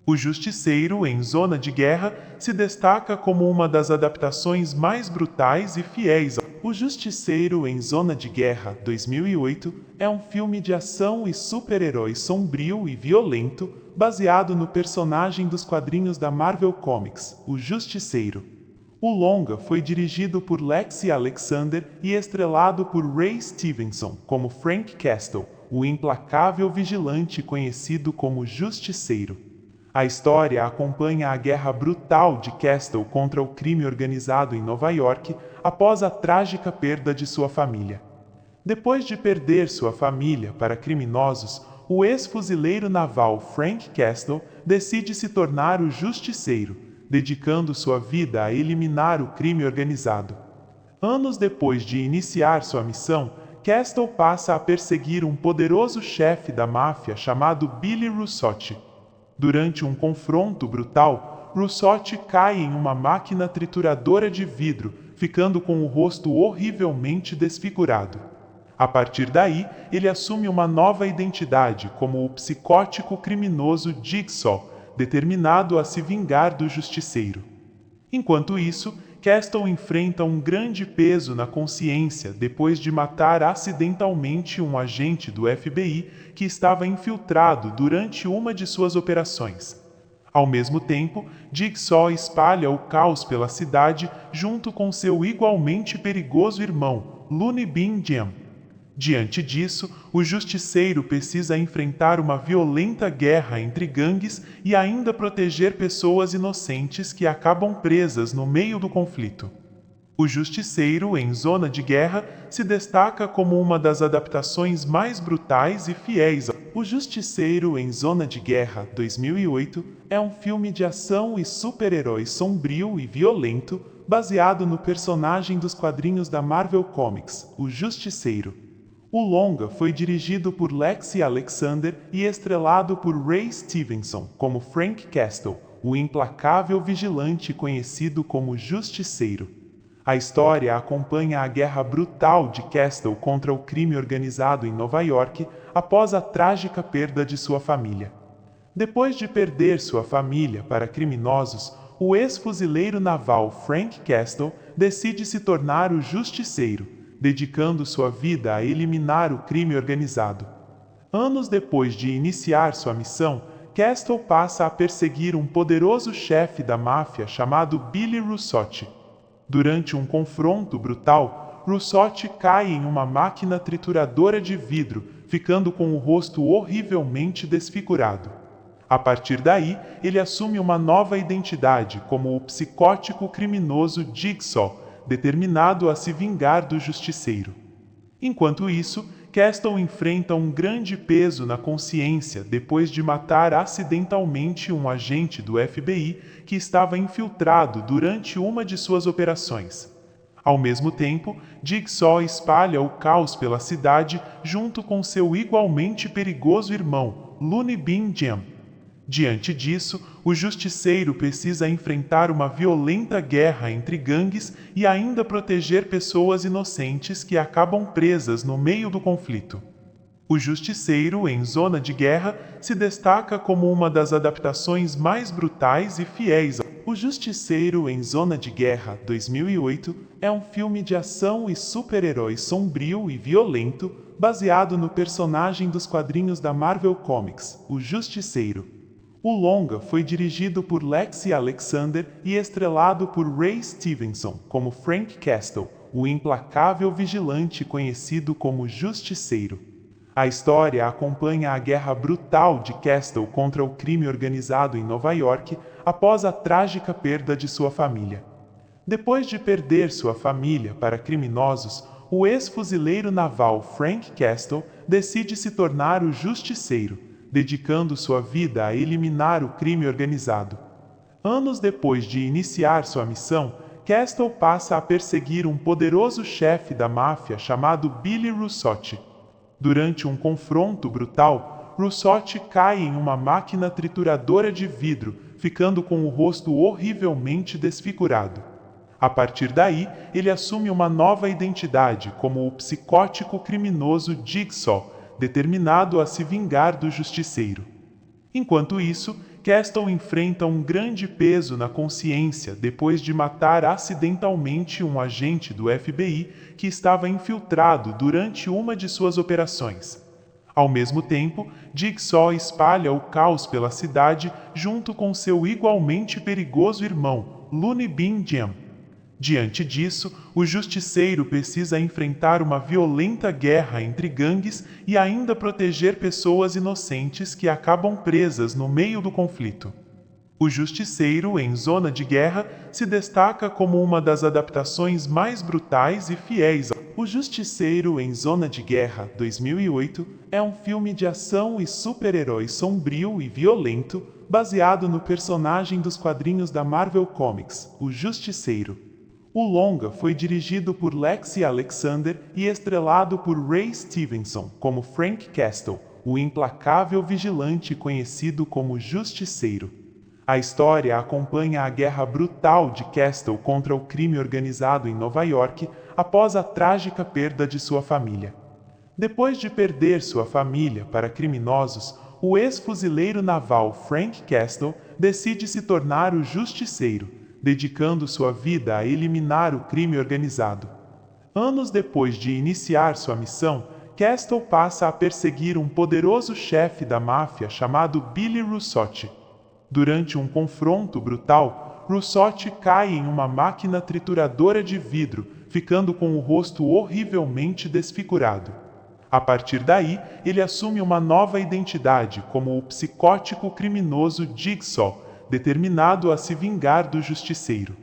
O Justiceiro em Zona de Guerra se destaca como uma das adaptações mais brutais e fiéis. O Justiceiro em Zona de Guerra, 2008, é um filme de ação e super-herói sombrio e violento, baseado no personagem dos quadrinhos da Marvel Comics, o Justiceiro. O longa foi dirigido por Lexi Alexander e estrelado por Ray Stevenson como Frank Castle, o implacável vigilante conhecido como Justiceiro. A história acompanha a guerra brutal de Castle contra o crime organizado em Nova York após a trágica perda de sua família. Depois de perder sua família para criminosos, o ex-fuzileiro naval Frank Castle decide se tornar o Justiceiro, dedicando sua vida a eliminar o crime organizado. Anos depois de iniciar sua missão, Castle passa a perseguir um poderoso chefe da máfia chamado Billy Russotti. Durante um confronto brutal, Russotti cai em uma máquina trituradora de vidro, ficando com o rosto horrivelmente desfigurado. A partir daí, ele assume uma nova identidade como o psicótico criminoso Jigsaw, determinado a se vingar do Justiceiro. Enquanto isso, Castle enfrenta um grande peso na consciência depois de matar acidentalmente um agente do FBI que estava infiltrado durante uma de suas operações. Ao mesmo tempo, Jigsaw espalha o caos pela cidade junto com seu igualmente perigoso irmão, Looney Bin Jim. Diante disso, o Justiceiro precisa enfrentar uma violenta guerra entre gangues e ainda proteger pessoas inocentes que acabam presas no meio do conflito. O Justiceiro em Zona de Guerra se destaca como uma das adaptações mais brutais e fiéis. O Justiceiro em Zona de Guerra, 2008, é um filme de ação e super-herói sombrio e violento, baseado no personagem dos quadrinhos da Marvel Comics, o Justiceiro. O longa foi dirigido por Lexi Alexander e estrelado por Ray Stevenson como Frank Castle, o implacável vigilante conhecido como Justiceiro. A história acompanha a guerra brutal de Castle contra o crime organizado em Nova York após a trágica perda de sua família. Depois de perder sua família para criminosos, o ex-fuzileiro naval Frank Castle decide se tornar o Justiceiro, dedicando sua vida a eliminar o crime organizado. Anos depois de iniciar sua missão, Castle passa a perseguir um poderoso chefe da máfia chamado Billy Russotti. Durante um confronto brutal, Russotti cai em uma máquina trituradora de vidro, ficando com o rosto horrivelmente desfigurado. A partir daí, ele assume uma nova identidade como o psicótico criminoso Jigsaw, determinado a se vingar do Justiceiro. Enquanto isso, Castle enfrenta um grande peso na consciência depois de matar acidentalmente um agente do FBI que estava infiltrado durante uma de suas operações. Ao mesmo tempo, Jigsaw espalha o caos pela cidade junto com seu igualmente perigoso irmão, Looney Bin Jim. Diante disso, o Justiceiro precisa enfrentar uma violenta guerra entre gangues e ainda proteger pessoas inocentes que acabam presas no meio do conflito. O Justiceiro em Zona de Guerra se destaca como uma das adaptações mais brutais e fiéis. O Justiceiro em Zona de Guerra, 2008, é um filme de ação e super-herói sombrio e violento, baseado no personagem dos quadrinhos da Marvel Comics, o Justiceiro. O longa foi dirigido por Lexi Alexander e estrelado por Ray Stevenson como Frank Castle, o implacável vigilante conhecido como Justiceiro. A história acompanha a guerra brutal de Castle contra o crime organizado em Nova York após a trágica perda de sua família. Depois de perder sua família para criminosos, o ex-fuzileiro naval Frank Castle decide se tornar o Justiceiro, dedicando sua vida a eliminar o crime organizado. Anos depois de iniciar sua missão, Castle passa a perseguir um poderoso chefe da máfia chamado Billy Russotti. Durante um confronto brutal, Russotti cai em uma máquina trituradora de vidro, ficando com o rosto horrivelmente desfigurado. A partir daí, ele assume uma nova identidade como o psicótico criminoso Jigsaw, determinado a se vingar do Justiceiro. Enquanto isso, Castle enfrenta um grande peso na consciência depois de matar acidentalmente um agente do FBI que estava infiltrado durante uma de suas operações. Ao mesmo tempo, Jigsaw espalha o caos pela cidade junto com seu igualmente perigoso irmão, Looney Bin Jam. Diante disso, o Justiceiro precisa enfrentar uma violenta guerra entre gangues e ainda proteger pessoas inocentes que acabam presas no meio do conflito. O Justiceiro em Zona de Guerra se destaca como uma das adaptações mais brutais e fiéis. O Justiceiro em Zona de Guerra, 2008, é um filme de ação e super-herói sombrio e violento, baseado no personagem dos quadrinhos da Marvel Comics, o Justiceiro. O longa foi dirigido por Lexi Alexander e estrelado por Ray Stevenson como Frank Castle, o implacável vigilante conhecido como Justiceiro. A história acompanha a guerra brutal de Castle contra o crime organizado em Nova York após a trágica perda de sua família. Depois de perder sua família para criminosos, o ex-fuzileiro naval Frank Castle decide se tornar o Justiceiro, dedicando sua vida a eliminar o crime organizado. Anos depois de iniciar sua missão, Castle passa a perseguir um poderoso chefe da máfia chamado Billy Russotti. Durante um confronto brutal, Russotti cai em uma máquina trituradora de vidro, ficando com o rosto horrivelmente desfigurado. A partir daí, ele assume uma nova identidade como o psicótico criminoso Jigsaw, determinado a se vingar do Justiceiro.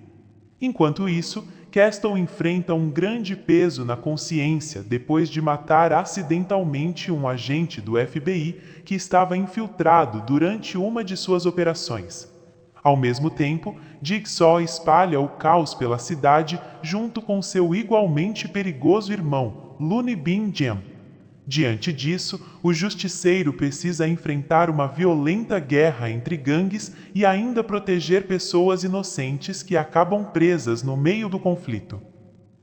Enquanto isso, Castle enfrenta um grande peso na consciência depois de matar acidentalmente um agente do FBI que estava infiltrado durante uma de suas operações. Ao mesmo tempo, Jigsaw espalha o caos pela cidade junto com seu igualmente perigoso irmão, Looney Bin Jam. Diante disso, o Justiceiro precisa enfrentar uma violenta guerra entre gangues e ainda proteger pessoas inocentes que acabam presas no meio do conflito.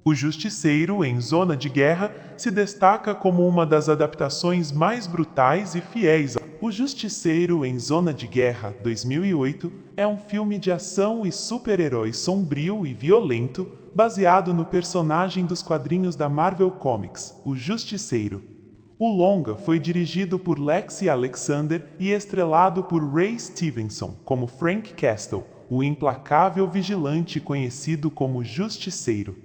O Justiceiro em Zona de Guerra se destaca como uma das adaptações mais brutais e fiéis. O Justiceiro em Zona de Guerra, 2008, é um filme de ação e super-herói sombrio e violento, baseado no personagem dos quadrinhos da Marvel Comics, o Justiceiro. O longa foi dirigido por Lexi Alexander e estrelado por Ray Stevenson como Frank Castle, o implacável vigilante conhecido como Justiceiro.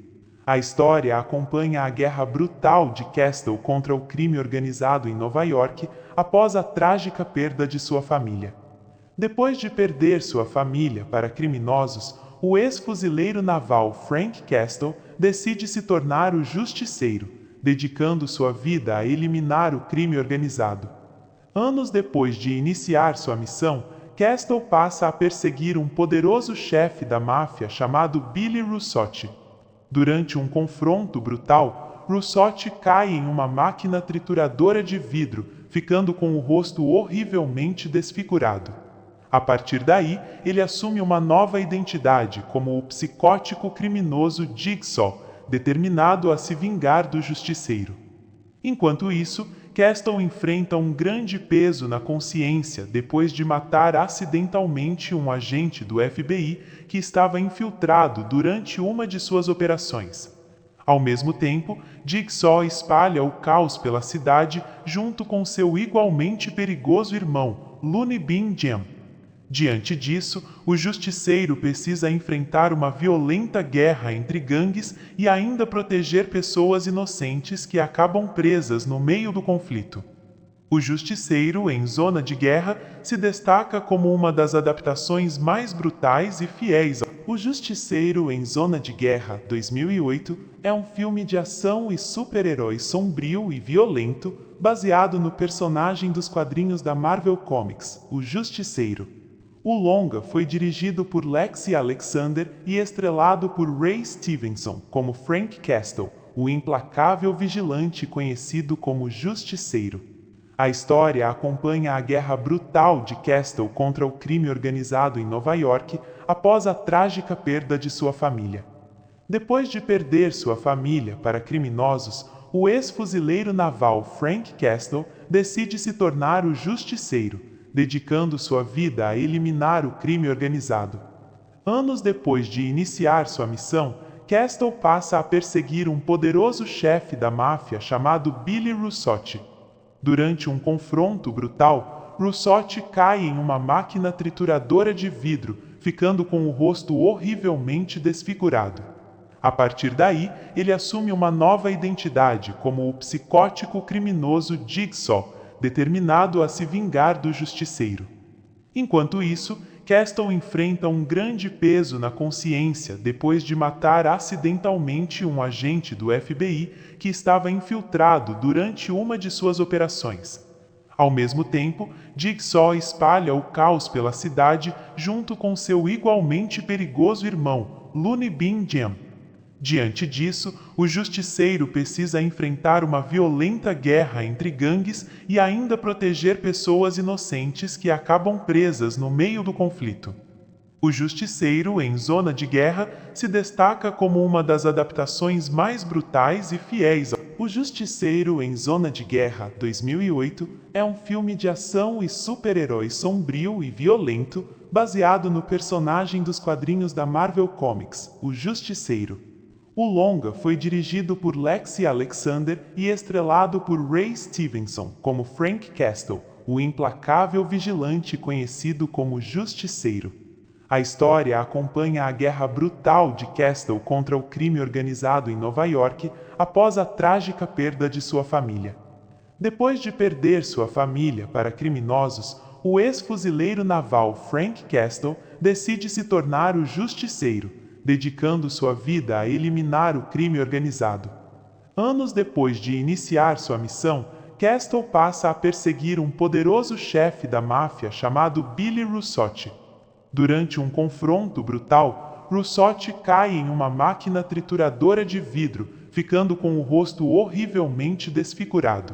A história acompanha a guerra brutal de Castle contra o crime organizado em Nova York após a trágica perda de sua família. Depois de perder sua família para criminosos, o ex-fuzileiro naval Frank Castle decide se tornar o Justiceiro, dedicando sua vida a eliminar o crime organizado. Anos depois de iniciar sua missão, Castle passa a perseguir um poderoso chefe da máfia chamado Billy Russotti. Durante um confronto brutal, Russotti cai em uma máquina trituradora de vidro, ficando com o rosto horrivelmente desfigurado. A partir daí, ele assume uma nova identidade como o psicótico criminoso Jigsaw, determinado a se vingar do Justiceiro. Enquanto isso, Castle enfrenta um grande peso na consciência depois de matar acidentalmente um agente do FBI que estava infiltrado durante uma de suas operações. Ao mesmo tempo, Jigsaw espalha o caos pela cidade junto com seu igualmente perigoso irmão, Looney Bin Jam. Diante disso, o Justiceiro precisa enfrentar uma violenta guerra entre gangues e ainda proteger pessoas inocentes que acabam presas no meio do conflito. O Justiceiro em Zona de Guerra se destaca como uma das adaptações mais brutais e fiéis. O Justiceiro em Zona de Guerra, 2008, é um filme de ação e super-herói sombrio e violento, baseado no personagem dos quadrinhos da Marvel Comics, o Justiceiro. O longa foi dirigido por Lexi Alexander e estrelado por Ray Stevenson como Frank Castle, o implacável vigilante conhecido como Justiceiro. A história acompanha a guerra brutal de Castle contra o crime organizado em Nova York após a trágica perda de sua família. Depois de perder sua família para criminosos, o ex-fuzileiro naval Frank Castle decide se tornar o Justiceiro, dedicando sua vida a eliminar o crime organizado. Anos depois de iniciar sua missão, Castle passa a perseguir um poderoso chefe da máfia chamado Billy Russotti. Durante um confronto brutal, Russotti cai em uma máquina trituradora de vidro, ficando com o rosto horrivelmente desfigurado. A partir daí, ele assume uma nova identidade como o psicótico criminoso Jigsaw, determinado a se vingar do Justiceiro. Enquanto isso, Castle enfrenta um grande peso na consciência depois de matar acidentalmente um agente do FBI que estava infiltrado durante uma de suas operações. Ao mesmo tempo, Jigsaw espalha o caos pela cidade junto com seu igualmente perigoso irmão, Looney Bin Jim. Diante disso, o Justiceiro precisa enfrentar uma violenta guerra entre gangues e ainda proteger pessoas inocentes que acabam presas no meio do conflito. O Justiceiro em Zona de Guerra se destaca como uma das adaptações mais brutais e fiéis ao... O Justiceiro em Zona de Guerra 2008 é um filme de ação e super-herói sombrio e violento baseado no personagem dos quadrinhos da Marvel Comics, o Justiceiro. O longa foi dirigido por Lexi Alexander e estrelado por Ray Stevenson como Frank Castle, o implacável vigilante conhecido como Justiceiro. A história acompanha a guerra brutal de Castle contra o crime organizado em Nova York após a trágica perda de sua família. Depois de perder sua família para criminosos, o ex-fuzileiro naval Frank Castle decide se tornar o Justiceiro, dedicando sua vida a eliminar o crime organizado. Anos depois de iniciar sua missão, Castle passa a perseguir um poderoso chefe da máfia chamado Billy Russotti. Durante um confronto brutal, Russotti cai em uma máquina trituradora de vidro, ficando com o rosto horrivelmente desfigurado.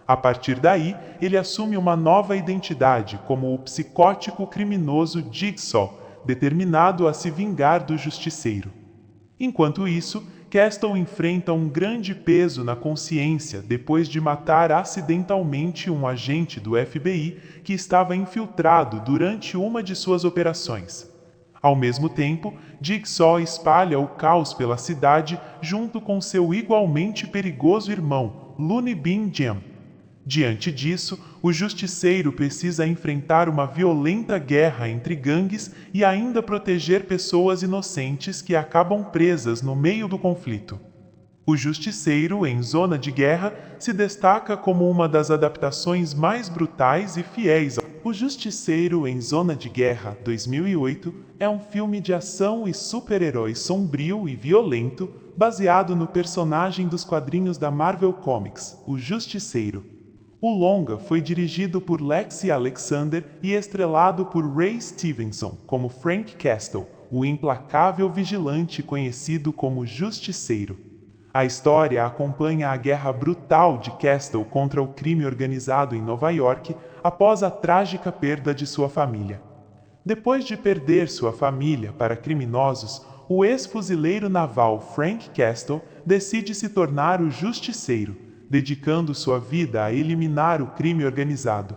A partir daí, ele assume uma nova identidade como o psicótico criminoso Jigsaw, determinado a se vingar do Justiceiro. Enquanto isso, Castle enfrenta um grande peso na consciência depois de matar acidentalmente um agente do FBI que estava infiltrado durante uma de suas operações. Ao mesmo tempo, Jigsaw espalha o caos pela cidade junto com seu igualmente perigoso irmão, Looney Bin Jim. Diante disso, o Justiceiro precisa enfrentar uma violenta guerra entre gangues e ainda proteger pessoas inocentes que acabam presas no meio do conflito. O Justiceiro em Zona de Guerra se destaca como uma das adaptações mais brutais e fiéis ao... O Justiceiro em Zona de Guerra 2008 é um filme de ação e super-herói sombrio e violento baseado no personagem dos quadrinhos da Marvel Comics, o Justiceiro. O longa foi dirigido por Lexi Alexander e estrelado por Ray Stevenson como Frank Castle, o implacável vigilante conhecido como Justiceiro. A história acompanha a guerra brutal de Castle contra o crime organizado em Nova York após a trágica perda de sua família. Depois de perder sua família para criminosos, o ex-fuzileiro naval Frank Castle decide se tornar o Justiceiro, dedicando sua vida a eliminar o crime organizado.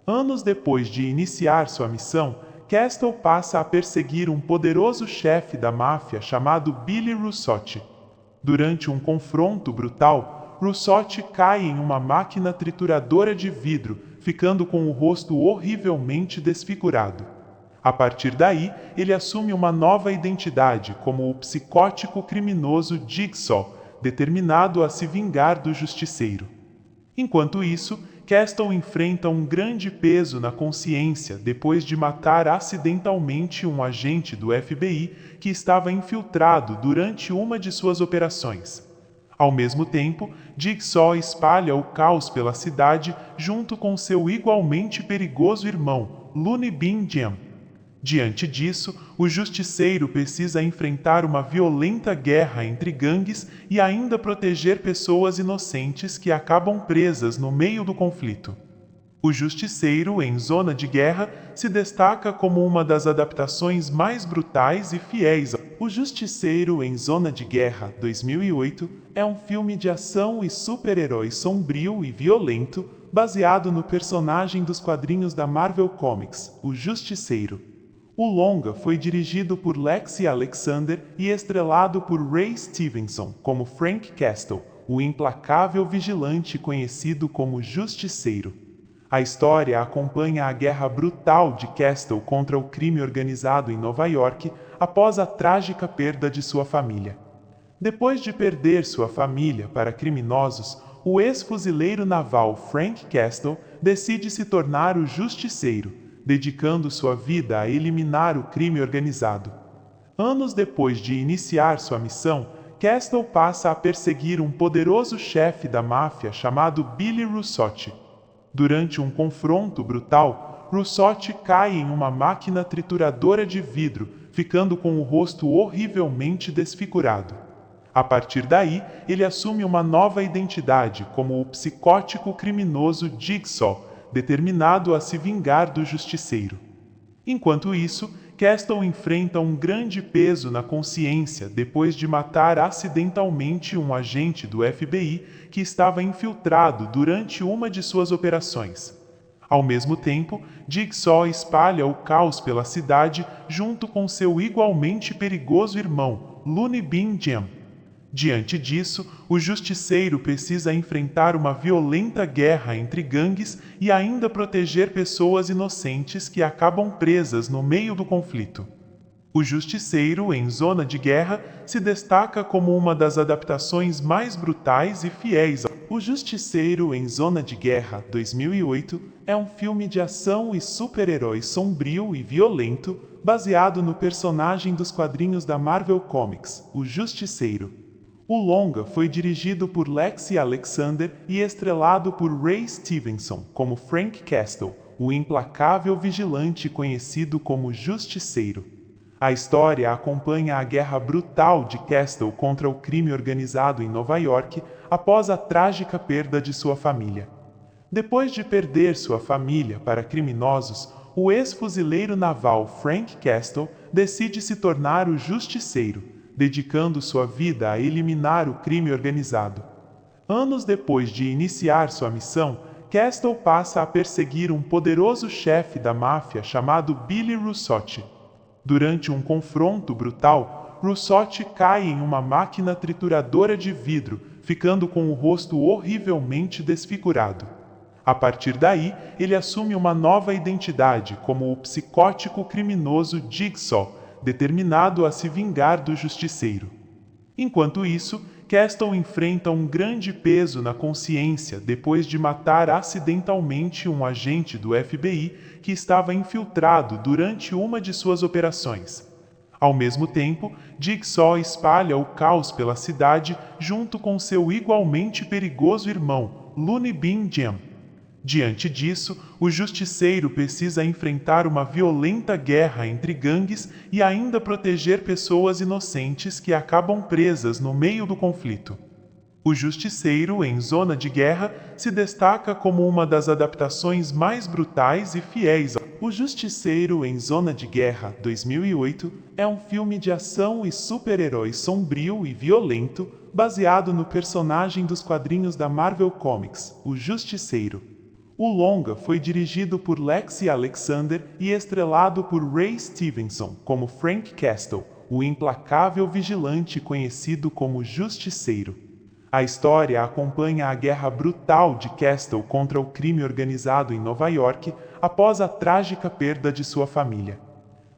Anos depois de iniciar sua missão, Castle passa a perseguir um poderoso chefe da máfia chamado Billy Russotti. Durante um confronto brutal, Russotti cai em uma máquina trituradora de vidro, ficando com o rosto horrivelmente desfigurado. A partir daí, ele assume uma nova identidade como o psicótico criminoso Jigsaw, determinado a se vingar do Justiceiro. Enquanto isso, Castle enfrenta um grande peso na consciência depois de matar acidentalmente um agente do FBI que estava infiltrado durante uma de suas operações. Ao mesmo tempo, Jigsaw espalha o caos pela cidade junto com seu igualmente perigoso irmão, Looney Bin Jim. Diante disso, o Justiceiro precisa enfrentar uma violenta guerra entre gangues e ainda proteger pessoas inocentes que acabam presas no meio do conflito. O Justiceiro em Zona de Guerra se destaca como uma das adaptações mais brutais e fiéis ao... O Justiceiro em Zona de Guerra, 2008, é um filme de ação e super-herói sombrio e violento, baseado no personagem dos quadrinhos da Marvel Comics, o Justiceiro. O longa foi dirigido por Lexi Alexander e estrelado por Ray Stevenson como Frank Castle, o implacável vigilante conhecido como Justiceiro. A história acompanha a guerra brutal de Castle contra o crime organizado em Nova York após a trágica perda de sua família. Depois de perder sua família para criminosos, o ex-fuzileiro naval Frank Castle decide se tornar o Justiceiro, dedicando sua vida a eliminar o crime organizado. Anos depois de iniciar sua missão, Castle passa a perseguir um poderoso chefe da máfia chamado Billy Russotti. Durante um confronto brutal, Russotti cai em uma máquina trituradora de vidro, ficando com o rosto horrivelmente desfigurado. A partir daí, ele assume uma nova identidade como o psicótico criminoso Jigsaw, determinado a se vingar do Justiceiro. Enquanto isso, Castle enfrenta um grande peso na consciência depois de matar acidentalmente um agente do FBI que estava infiltrado durante uma de suas operações. Ao mesmo tempo, Jigsaw espalha o caos pela cidade junto com seu igualmente perigoso irmão, Looney Bin Jim. Diante disso, o Justiceiro precisa enfrentar uma violenta guerra entre gangues e ainda proteger pessoas inocentes que acabam presas no meio do conflito. O Justiceiro em Zona de Guerra se destaca como uma das adaptações mais brutais e fiéis ao... O Justiceiro em Zona de Guerra, 2008, é um filme de ação e super-herói sombrio e violento, baseado no personagem dos quadrinhos da Marvel Comics, o Justiceiro. O longa foi dirigido por Lexi Alexander e estrelado por Ray Stevenson como Frank Castle, o implacável vigilante conhecido como Justiceiro. A história acompanha a guerra brutal de Castle contra o crime organizado em Nova York após a trágica perda de sua família. Depois de perder sua família para criminosos, o ex-fuzileiro naval Frank Castle decide se tornar o Justiceiro, dedicando sua vida a eliminar o crime organizado. Anos depois de iniciar sua missão, Castle passa a perseguir um poderoso chefe da máfia chamado Billy Russotti. Durante um confronto brutal, Russotti cai em uma máquina trituradora de vidro, ficando com o rosto horrivelmente desfigurado. A partir daí, ele assume uma nova identidade como o psicótico criminoso Jigsaw, determinado a se vingar do Justiceiro. Enquanto isso, Castle enfrenta um grande peso na consciência depois de matar acidentalmente um agente do FBI que estava infiltrado durante uma de suas operações. Ao mesmo tempo, Jigsaw espalha o caos pela cidade junto com seu igualmente perigoso irmão, Looney Bin Jim. Diante disso, o Justiceiro precisa enfrentar uma violenta guerra entre gangues e ainda proteger pessoas inocentes que acabam presas no meio do conflito. O Justiceiro em Zona de Guerra se destaca como uma das adaptações mais brutais e fiéis ao... O Justiceiro em Zona de Guerra, 2008, é um filme de ação e super-herói sombrio e violento, baseado no personagem dos quadrinhos da Marvel Comics, o Justiceiro. O longa foi dirigido por Lexi Alexander e estrelado por Ray Stevenson como Frank Castle, o implacável vigilante conhecido como Justiceiro. A história acompanha a guerra brutal de Castle contra o crime organizado em Nova York após a trágica perda de sua família.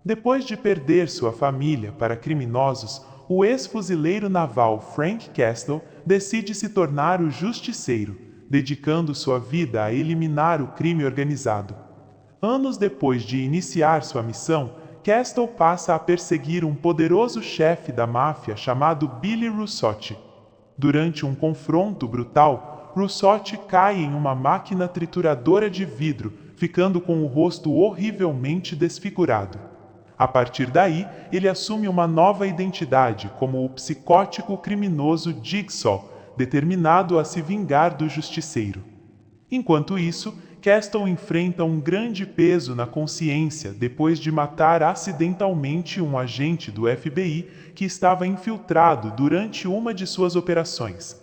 Depois de perder sua família para criminosos, o ex-fuzileiro naval Frank Castle decide se tornar o Justiceiro, dedicando sua vida a eliminar o crime organizado. Anos depois de iniciar sua missão, Castle passa a perseguir um poderoso chefe da máfia chamado Billy Russotti. Durante um confronto brutal, Russotti cai em uma máquina trituradora de vidro, ficando com o rosto horrivelmente desfigurado. A partir daí, ele assume uma nova identidade como o psicótico criminoso Jigsaw, determinado a se vingar do Justiceiro. Enquanto isso, Castle enfrenta um grande peso na consciência depois de matar acidentalmente um agente do FBI que estava infiltrado durante uma de suas operações.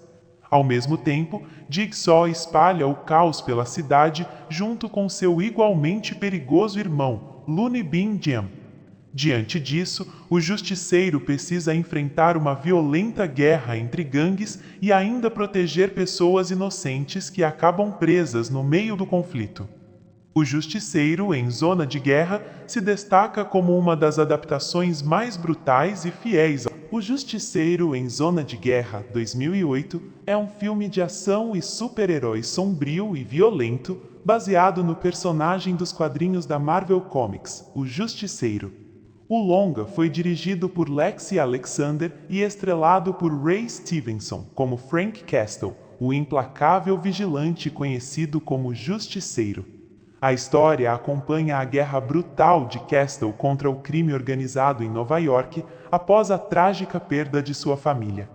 Ao mesmo tempo, Jigsaw espalha o caos pela cidade junto com seu igualmente perigoso irmão, Looney Bin Jim. Diante disso, o Justiceiro precisa enfrentar uma violenta guerra entre gangues e ainda proteger pessoas inocentes que acabam presas no meio do conflito. O Justiceiro em Zona de Guerra se destaca como uma das adaptações mais brutais e fiéis. O Justiceiro em Zona de Guerra 2008 é um filme de ação e super-herói sombrio e violento baseado no personagem dos quadrinhos da Marvel Comics, o Justiceiro. O longa foi dirigido por Lexi Alexander e estrelado por Ray Stevenson como Frank Castle, o implacável vigilante conhecido como Justiceiro. A história acompanha a guerra brutal de Castle contra o crime organizado em Nova York após a trágica perda de sua família.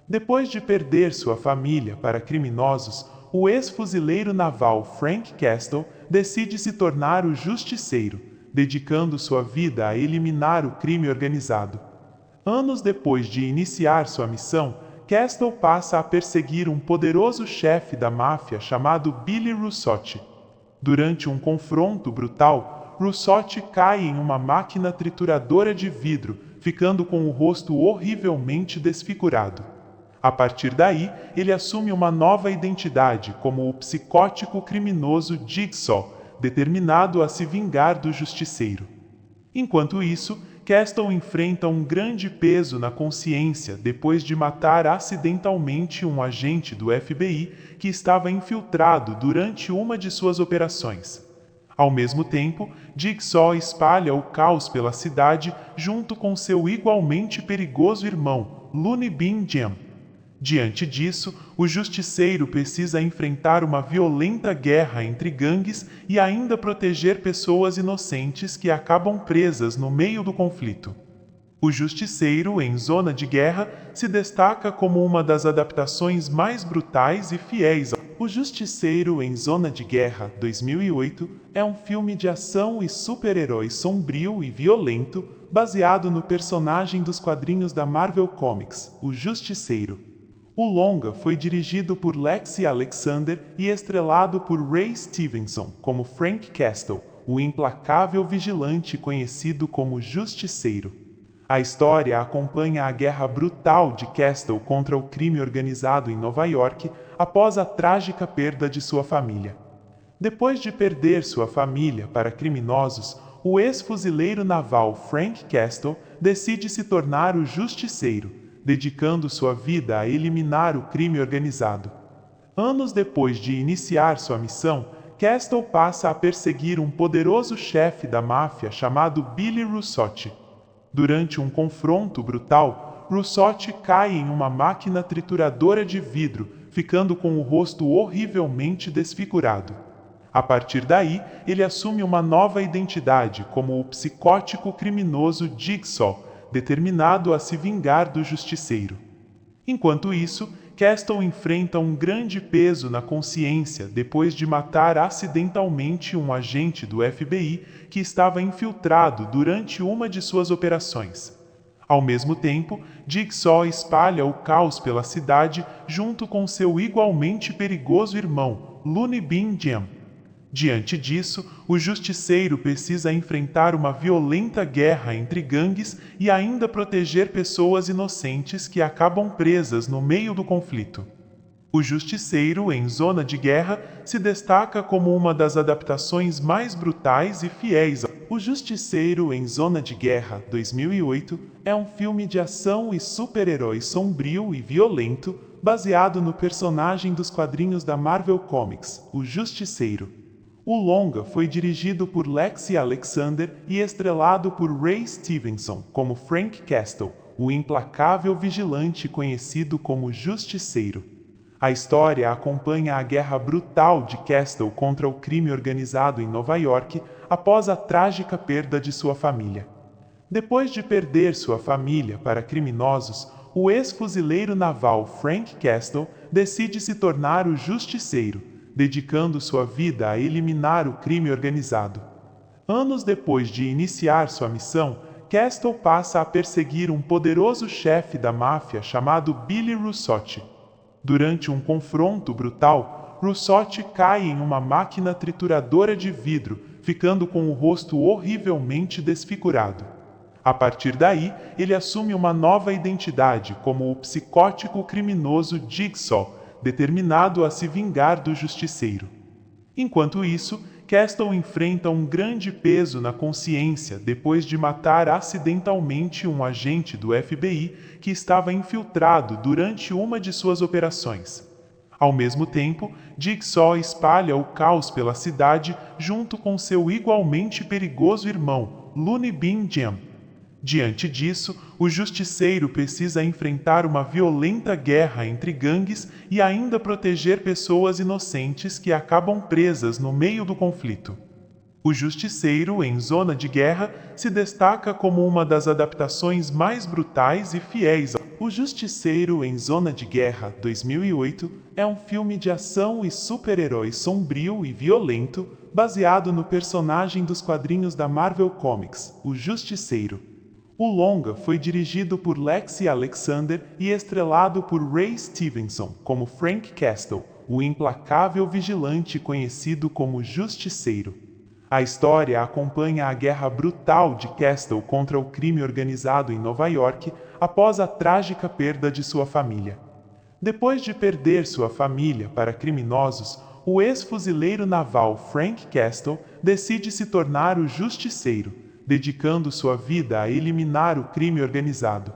Depois de perder sua família para criminosos, o ex-fuzileiro naval Frank Castle decide se tornar o Justiceiro, dedicando sua vida a eliminar o crime organizado. Anos depois de iniciar sua missão, Castle passa a perseguir um poderoso chefe da máfia chamado Billy Russotti. Durante um confronto brutal, Russotti cai em uma máquina trituradora de vidro, ficando com o rosto horrivelmente desfigurado. A partir daí, ele assume uma nova identidade como o psicótico criminoso Jigsaw, determinado a se vingar do Justiceiro. Enquanto isso, Castle enfrenta um grande peso na consciência depois de matar acidentalmente um agente do FBI que estava infiltrado durante uma de suas operações. Ao mesmo tempo, Jigsaw espalha o caos pela cidade junto com seu igualmente perigoso irmão, Looney Bin Jim. Diante disso, o Justiceiro precisa enfrentar uma violenta guerra entre gangues e ainda proteger pessoas inocentes que acabam presas no meio do conflito. O Justiceiro em Zona de Guerra se destaca como uma das adaptações mais brutais e fiéis. O Justiceiro em Zona de Guerra 2008 é um filme de ação e super-herói sombrio e violento baseado no personagem dos quadrinhos da Marvel Comics, o Justiceiro. O longa foi dirigido por Lexi Alexander e estrelado por Ray Stevenson como Frank Castle, o implacável vigilante conhecido como Justiceiro. A história acompanha a guerra brutal de Castle contra o crime organizado em Nova York após a trágica perda de sua família. Depois de perder sua família para criminosos, o ex-fuzileiro naval Frank Castle decide se tornar o Justiceiro, dedicando sua vida a eliminar o crime organizado. Anos depois de iniciar sua missão, Castle passa a perseguir um poderoso chefe da máfia chamado Billy Russotti. Durante um confronto brutal, Russotti cai em uma máquina trituradora de vidro, ficando com o rosto horrivelmente desfigurado. A partir daí, ele assume uma nova identidade como o psicótico criminoso Jigsaw, determinado a se vingar do Justiceiro. Enquanto isso, Castle enfrenta um grande peso na consciência depois de matar acidentalmente um agente do FBI que estava infiltrado durante uma de suas operações. Ao mesmo tempo, Jigsaw espalha o caos pela cidade junto com seu igualmente perigoso irmão, Looney Bin Jim. Diante disso, o Justiceiro precisa enfrentar uma violenta guerra entre gangues e ainda proteger pessoas inocentes que acabam presas no meio do conflito. O Justiceiro em Zona de Guerra se destaca como uma das adaptações mais brutais e fiéis. O Justiceiro em Zona de Guerra 2008 é um filme de ação e super-herói sombrio e violento baseado no personagem dos quadrinhos da Marvel Comics, o Justiceiro. O longa foi dirigido por Lexi Alexander e estrelado por Ray Stevenson como Frank Castle, o implacável vigilante conhecido como Justiceiro. A história acompanha a guerra brutal de Castle contra o crime organizado em Nova York após a trágica perda de sua família. Depois de perder sua família para criminosos, o ex-fuzileiro naval Frank Castle decide se tornar o Justiceiro, dedicando sua vida a eliminar o crime organizado. Anos depois de iniciar sua missão, Castle passa a perseguir um poderoso chefe da máfia chamado Billy Russotti. Durante um confronto brutal, Russotti cai em uma máquina trituradora de vidro, ficando com o rosto horrivelmente desfigurado. A partir daí, ele assume uma nova identidade como o psicótico criminoso Jigsaw, determinado a se vingar do justiceiro. Enquanto isso, Castle enfrenta um grande peso na consciência depois de matar acidentalmente um agente do FBI que estava infiltrado durante uma de suas operações. Ao mesmo tempo, Jigsaw espalha o caos pela cidade junto com seu igualmente perigoso irmão, Looney Bin Jim. Diante disso, o justiceiro precisa enfrentar uma violenta guerra entre gangues e ainda proteger pessoas inocentes que acabam presas no meio do conflito. O Justiceiro em Zona de Guerra se destaca como uma das adaptações mais brutais e fiéis. O Justiceiro em Zona de Guerra, 2008, é um filme de ação e super-herói sombrio e violento, baseado no personagem dos quadrinhos da Marvel Comics, o Justiceiro. O longa foi dirigido por Lexi Alexander e estrelado por Ray Stevenson como Frank Castle, o implacável vigilante conhecido como Justiceiro. A história acompanha a guerra brutal de Castle contra o crime organizado em Nova York após a trágica perda de sua família. Depois de perder sua família para criminosos, o ex-fuzileiro naval Frank Castle decide se tornar o Justiceiro, dedicando sua vida a eliminar o crime organizado.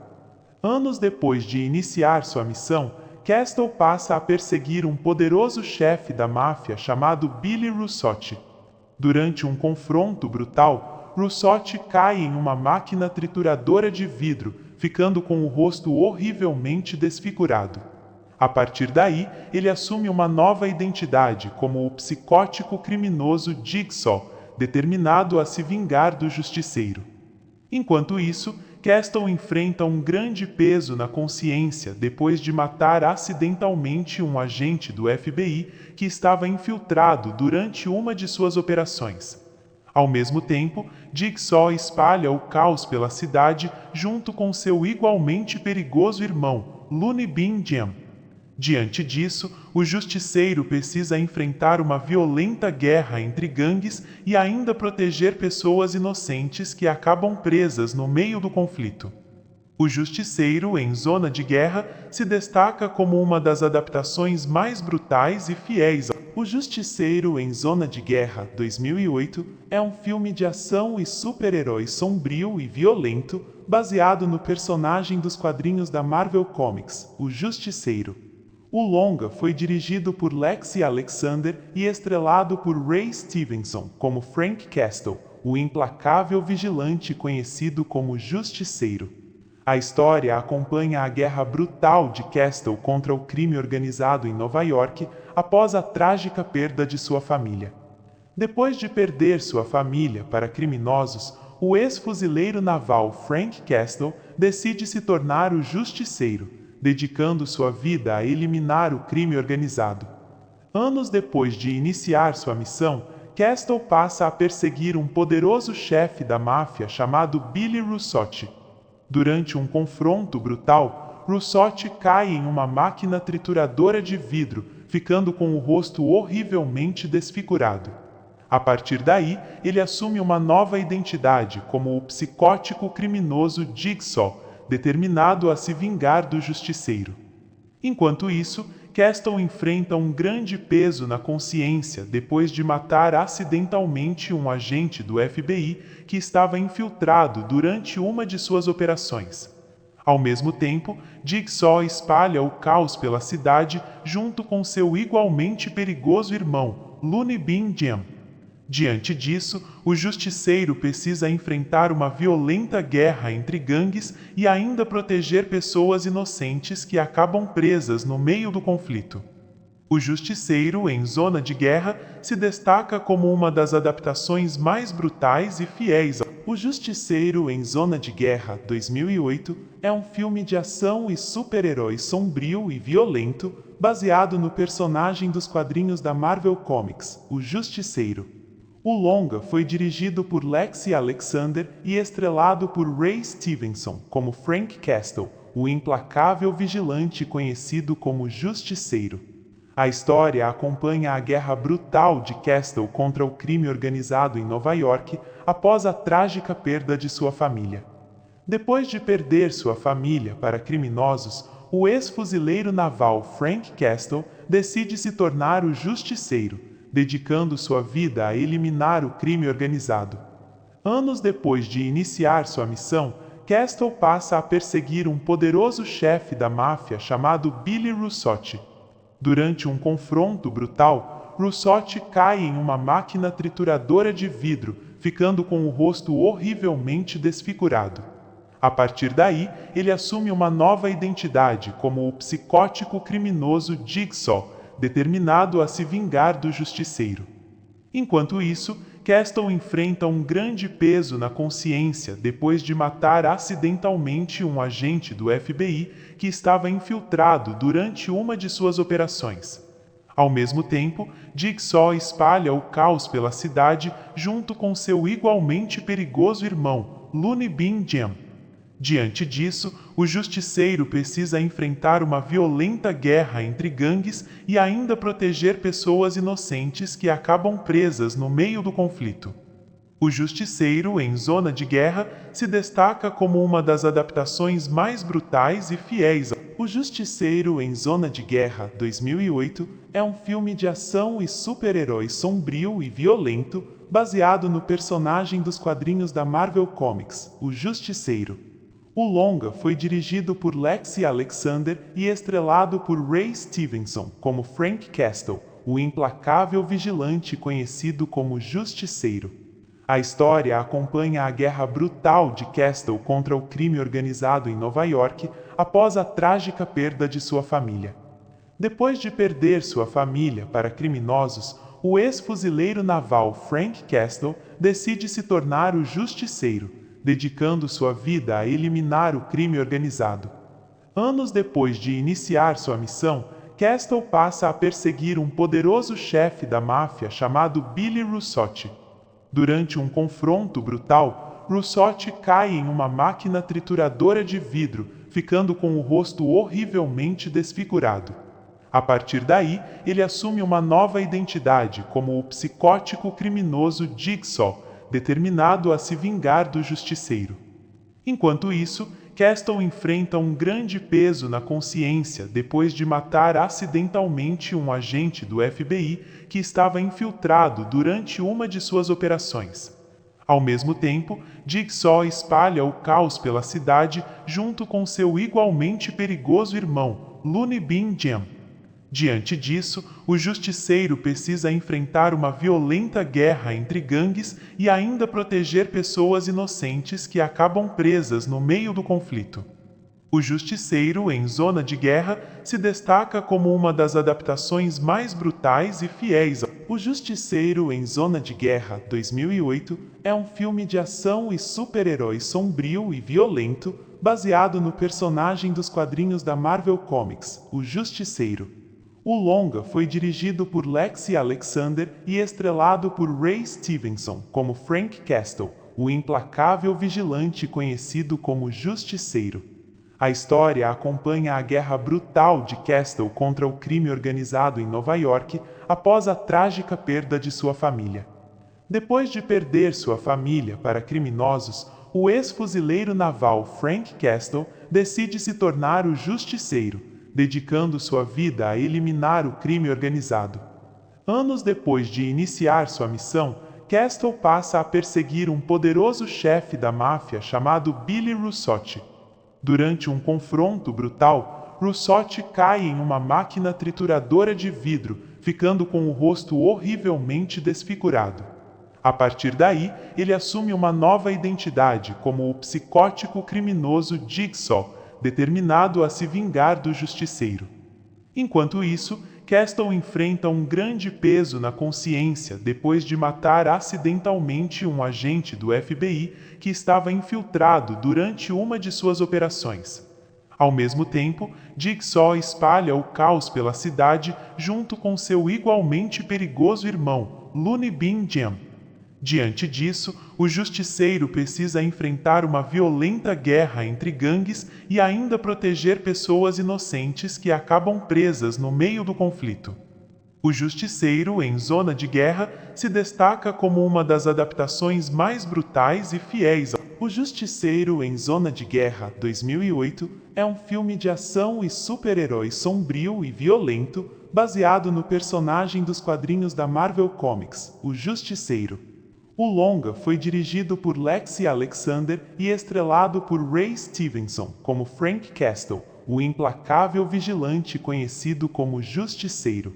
Anos depois de iniciar sua missão, Castle passa a perseguir um poderoso chefe da máfia chamado Billy Russotti. Durante um confronto brutal, Russotti cai em uma máquina trituradora de vidro, ficando com o rosto horrivelmente desfigurado. A partir daí, ele assume uma nova identidade como o psicótico criminoso Jigsaw, determinado a se vingar do justiceiro. Enquanto isso, Castle enfrenta um grande peso na consciência depois de matar acidentalmente um agente do FBI que estava infiltrado durante uma de suas operações. Ao mesmo tempo, Jigsaw espalha o caos pela cidade junto com seu igualmente perigoso irmão, Looney Bin Jim. Diante disso, o justiceiro precisa enfrentar uma violenta guerra entre gangues e ainda proteger pessoas inocentes que acabam presas no meio do conflito. O Justiceiro em Zona de Guerra se destaca como uma das adaptações mais brutais e fiéis. O Justiceiro em Zona de Guerra, 2008, é um filme de ação e super-herói sombrio e violento, baseado no personagem dos quadrinhos da Marvel Comics, o Justiceiro. O longa foi dirigido por Lexi Alexander e estrelado por Ray Stevenson como Frank Castle, o implacável vigilante conhecido como Justiceiro. A história acompanha a guerra brutal de Castle contra o crime organizado em Nova York após a trágica perda de sua família. Depois de perder sua família para criminosos, o ex-fuzileiro naval Frank Castle decide se tornar o Justiceiro, dedicando sua vida a eliminar o crime organizado. Anos depois de iniciar sua missão, Castle passa a perseguir um poderoso chefe da máfia chamado Billy Russotti. Durante um confronto brutal, Russotti cai em uma máquina trituradora de vidro, ficando com o rosto horrivelmente desfigurado. A partir daí, ele assume uma nova identidade como o psicótico criminoso Jigsaw, determinado a se vingar do justiceiro. Enquanto isso, Castle enfrenta um grande peso na consciência depois de matar acidentalmente um agente do FBI que estava infiltrado durante uma de suas operações. Ao mesmo tempo, Jigsaw espalha o caos pela cidade junto com seu igualmente perigoso irmão, Looney Bin Jim. Diante disso, o justiceiro precisa enfrentar uma violenta guerra entre gangues e ainda proteger pessoas inocentes que acabam presas no meio do conflito. O Justiceiro em Zona de Guerra se destaca como uma das adaptações mais brutais e fiéis. O Justiceiro em Zona de Guerra 2008 é um filme de ação e super-herói sombrio e violento, baseado no personagem dos quadrinhos da Marvel Comics, o Justiceiro. O longa foi dirigido por Lexi Alexander e estrelado por Ray Stevenson como Frank Castle, o implacável vigilante conhecido como Justiceiro. A história acompanha a guerra brutal de Castle contra o crime organizado em Nova York após a trágica perda de sua família. Depois de perder sua família para criminosos, o ex-fuzileiro naval Frank Castle decide se tornar o Justiceiro, dedicando sua vida a eliminar o crime organizado. Anos depois de iniciar sua missão, Castle passa a perseguir um poderoso chefe da máfia chamado Billy Russotti. Durante um confronto brutal, Russotti cai em uma máquina trituradora de vidro, ficando com o rosto horrivelmente desfigurado. A partir daí, ele assume uma nova identidade como o psicótico criminoso Jigsaw, determinado a se vingar do Justiceiro. Enquanto isso, Castle enfrenta um grande peso na consciência depois de matar acidentalmente um agente do FBI que estava infiltrado durante uma de suas operações. Ao mesmo tempo, Jigsaw espalha o caos pela cidade junto com seu igualmente perigoso irmão, Looney Bin Jim. Diante disso, o Justiceiro precisa enfrentar uma violenta guerra entre gangues e ainda proteger pessoas inocentes que acabam presas no meio do conflito. O Justiceiro em Zona de Guerra se destaca como uma das adaptações mais brutais e fiéis. O Justiceiro em Zona de Guerra 2008 é um filme de ação e super-herói sombrio e violento, baseado no personagem dos quadrinhos da Marvel Comics, o Justiceiro. O longa foi dirigido por Lexi Alexander e estrelado por Ray Stevenson como Frank Castle, o implacável vigilante conhecido como Justiceiro. A história acompanha a guerra brutal de Castle contra o crime organizado em Nova York após a trágica perda de sua família. Depois de perder sua família para criminosos, o ex-fuzileiro naval Frank Castle decide se tornar o Justiceiro, dedicando sua vida a eliminar o crime organizado. Anos depois de iniciar sua missão, Castle passa a perseguir um poderoso chefe da máfia chamado Billy Russotti. Durante um confronto brutal, Russotti cai em uma máquina trituradora de vidro, ficando com o rosto horrivelmente desfigurado. A partir daí, ele assume uma nova identidade como o psicótico criminoso Jigsaw, determinado a se vingar do Justiceiro. Enquanto isso, Castle enfrenta um grande peso na consciência depois de matar acidentalmente um agente do FBI que estava infiltrado durante uma de suas operações. Ao mesmo tempo, Jigsaw espalha o caos pela cidade junto com seu igualmente perigoso irmão, Looney Bin Jim. Diante disso, o Justiceiro precisa enfrentar uma violenta guerra entre gangues e ainda proteger pessoas inocentes que acabam presas no meio do conflito. O Justiceiro em Zona de Guerra se destaca como uma das adaptações mais brutais e fiéis. O Justiceiro em Zona de Guerra 2008 é um filme de ação e super-herói sombrio e violento, baseado no personagem dos quadrinhos da Marvel Comics, o Justiceiro. O longa foi dirigido por Lexi Alexander e estrelado por Ray Stevenson como Frank Castle, o implacável vigilante conhecido como Justiceiro. A história acompanha a guerra brutal de Castle contra o crime organizado em Nova York após a trágica perda de sua família. Depois de perder sua família para criminosos, o ex-fuzileiro naval Frank Castle decide se tornar o Justiceiro, dedicando sua vida a eliminar o crime organizado. Anos depois de iniciar sua missão, Castle passa a perseguir um poderoso chefe da máfia chamado Billy Russotti. Durante um confronto brutal, Russotti cai em uma máquina trituradora de vidro, ficando com o rosto horrivelmente desfigurado. A partir daí, ele assume uma nova identidade como o psicótico criminoso Jigsaw, determinado a se vingar do Justiceiro. Enquanto isso, Castle enfrenta um grande peso na consciência depois de matar acidentalmente um agente do FBI que estava infiltrado durante uma de suas operações. Ao mesmo tempo, Jigsaw espalha o caos pela cidade junto com seu igualmente perigoso irmão, Looney Bin Jim. Diante disso, o Justiceiro precisa enfrentar uma violenta guerra entre gangues e ainda proteger pessoas inocentes que acabam presas no meio do conflito. O Justiceiro, em Zona de Guerra, se destaca como uma das adaptações mais brutais e fiéis ao... O Justiceiro, em Zona de Guerra, 2008, é um filme de ação e super-herói sombrio e violento, baseado no personagem dos quadrinhos da Marvel Comics, o Justiceiro. O longa foi dirigido por Lexi Alexander e estrelado por Ray Stevenson como Frank Castle, o implacável vigilante conhecido como Justiceiro.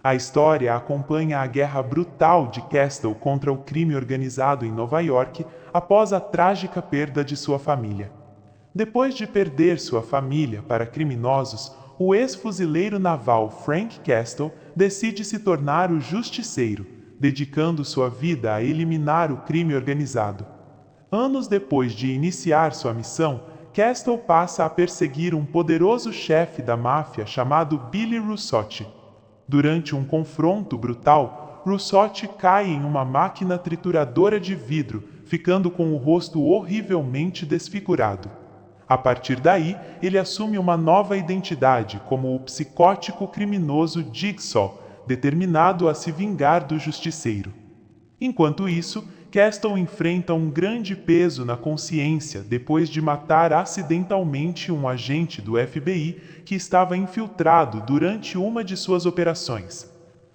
A história acompanha a guerra brutal de Castle contra o crime organizado em Nova York após a trágica perda de sua família. Depois de perder sua família para criminosos, o ex-fuzileiro naval Frank Castle decide se tornar o Justiceiro, dedicando sua vida a eliminar o crime organizado. Anos depois de iniciar sua missão, Castle passa a perseguir um poderoso chefe da máfia chamado Billy Russotti. Durante um confronto brutal, Russotti cai em uma máquina trituradora de vidro, ficando com o rosto horrivelmente desfigurado. A partir daí, ele assume uma nova identidade como o psicótico criminoso Jigsaw, determinado a se vingar do Justiceiro. Enquanto isso, Castle enfrenta um grande peso na consciência depois de matar acidentalmente um agente do FBI que estava infiltrado durante uma de suas operações.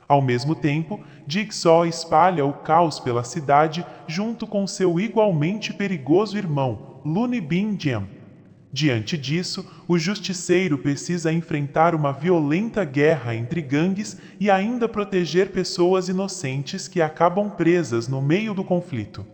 Ao mesmo tempo, Jigsaw espalha o caos pela cidade junto com seu igualmente perigoso irmão, Looney Bin Jim. Diante disso, o Justiceiro precisa enfrentar uma violenta guerra entre gangues e ainda proteger pessoas inocentes que acabam presas no meio do conflito.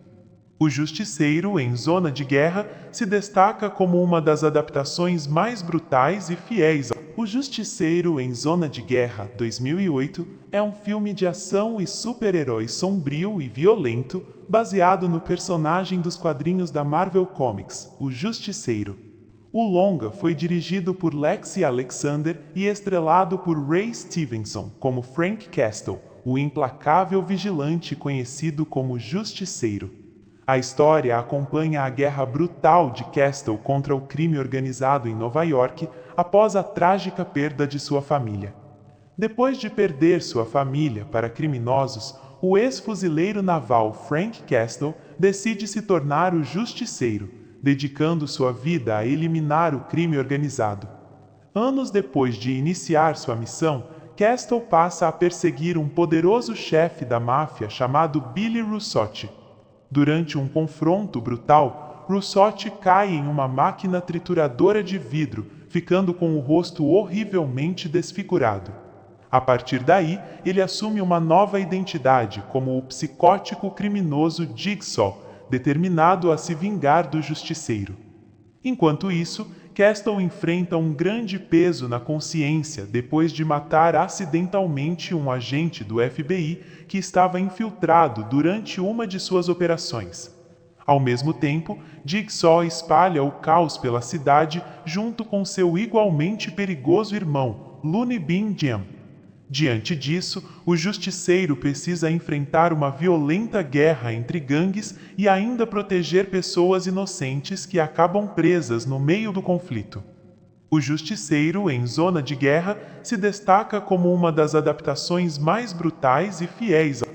O Justiceiro, em Zona de Guerra, se destaca como uma das adaptações mais brutais e fiéis ao... O Justiceiro, em Zona de Guerra, 2008, é um filme de ação e super-herói sombrio e violento, baseado no personagem dos quadrinhos da Marvel Comics, o Justiceiro. O longa foi dirigido por Lexi Alexander e estrelado por Ray Stevenson como Frank Castle, o implacável vigilante conhecido como Justiceiro. A história acompanha a guerra brutal de Castle contra o crime organizado em Nova York após a trágica perda de sua família. Depois de perder sua família para criminosos, o ex-fuzileiro naval Frank Castle decide se tornar o Justiceiro, dedicando sua vida a eliminar o crime organizado. Anos depois de iniciar sua missão, Castle passa a perseguir um poderoso chefe da máfia chamado Billy Russotti. Durante um confronto brutal, Russotti cai em uma máquina trituradora de vidro, ficando com o rosto horrivelmente desfigurado. A partir daí, ele assume uma nova identidade como o psicótico criminoso Jigsaw, determinado a se vingar do Justiceiro. Enquanto isso, Castle enfrenta um grande peso na consciência depois de matar acidentalmente um agente do FBI que estava infiltrado durante uma de suas operações. Ao mesmo tempo, Jigsaw espalha o caos pela cidade junto com seu igualmente perigoso irmão, Looney Bin Jim. Diante disso, o Justiceiro precisa enfrentar uma violenta guerra entre gangues e ainda proteger pessoas inocentes que acabam presas no meio do conflito. O Justiceiro, em Zona de Guerra, se destaca como uma das adaptações mais brutais e fiéis ao...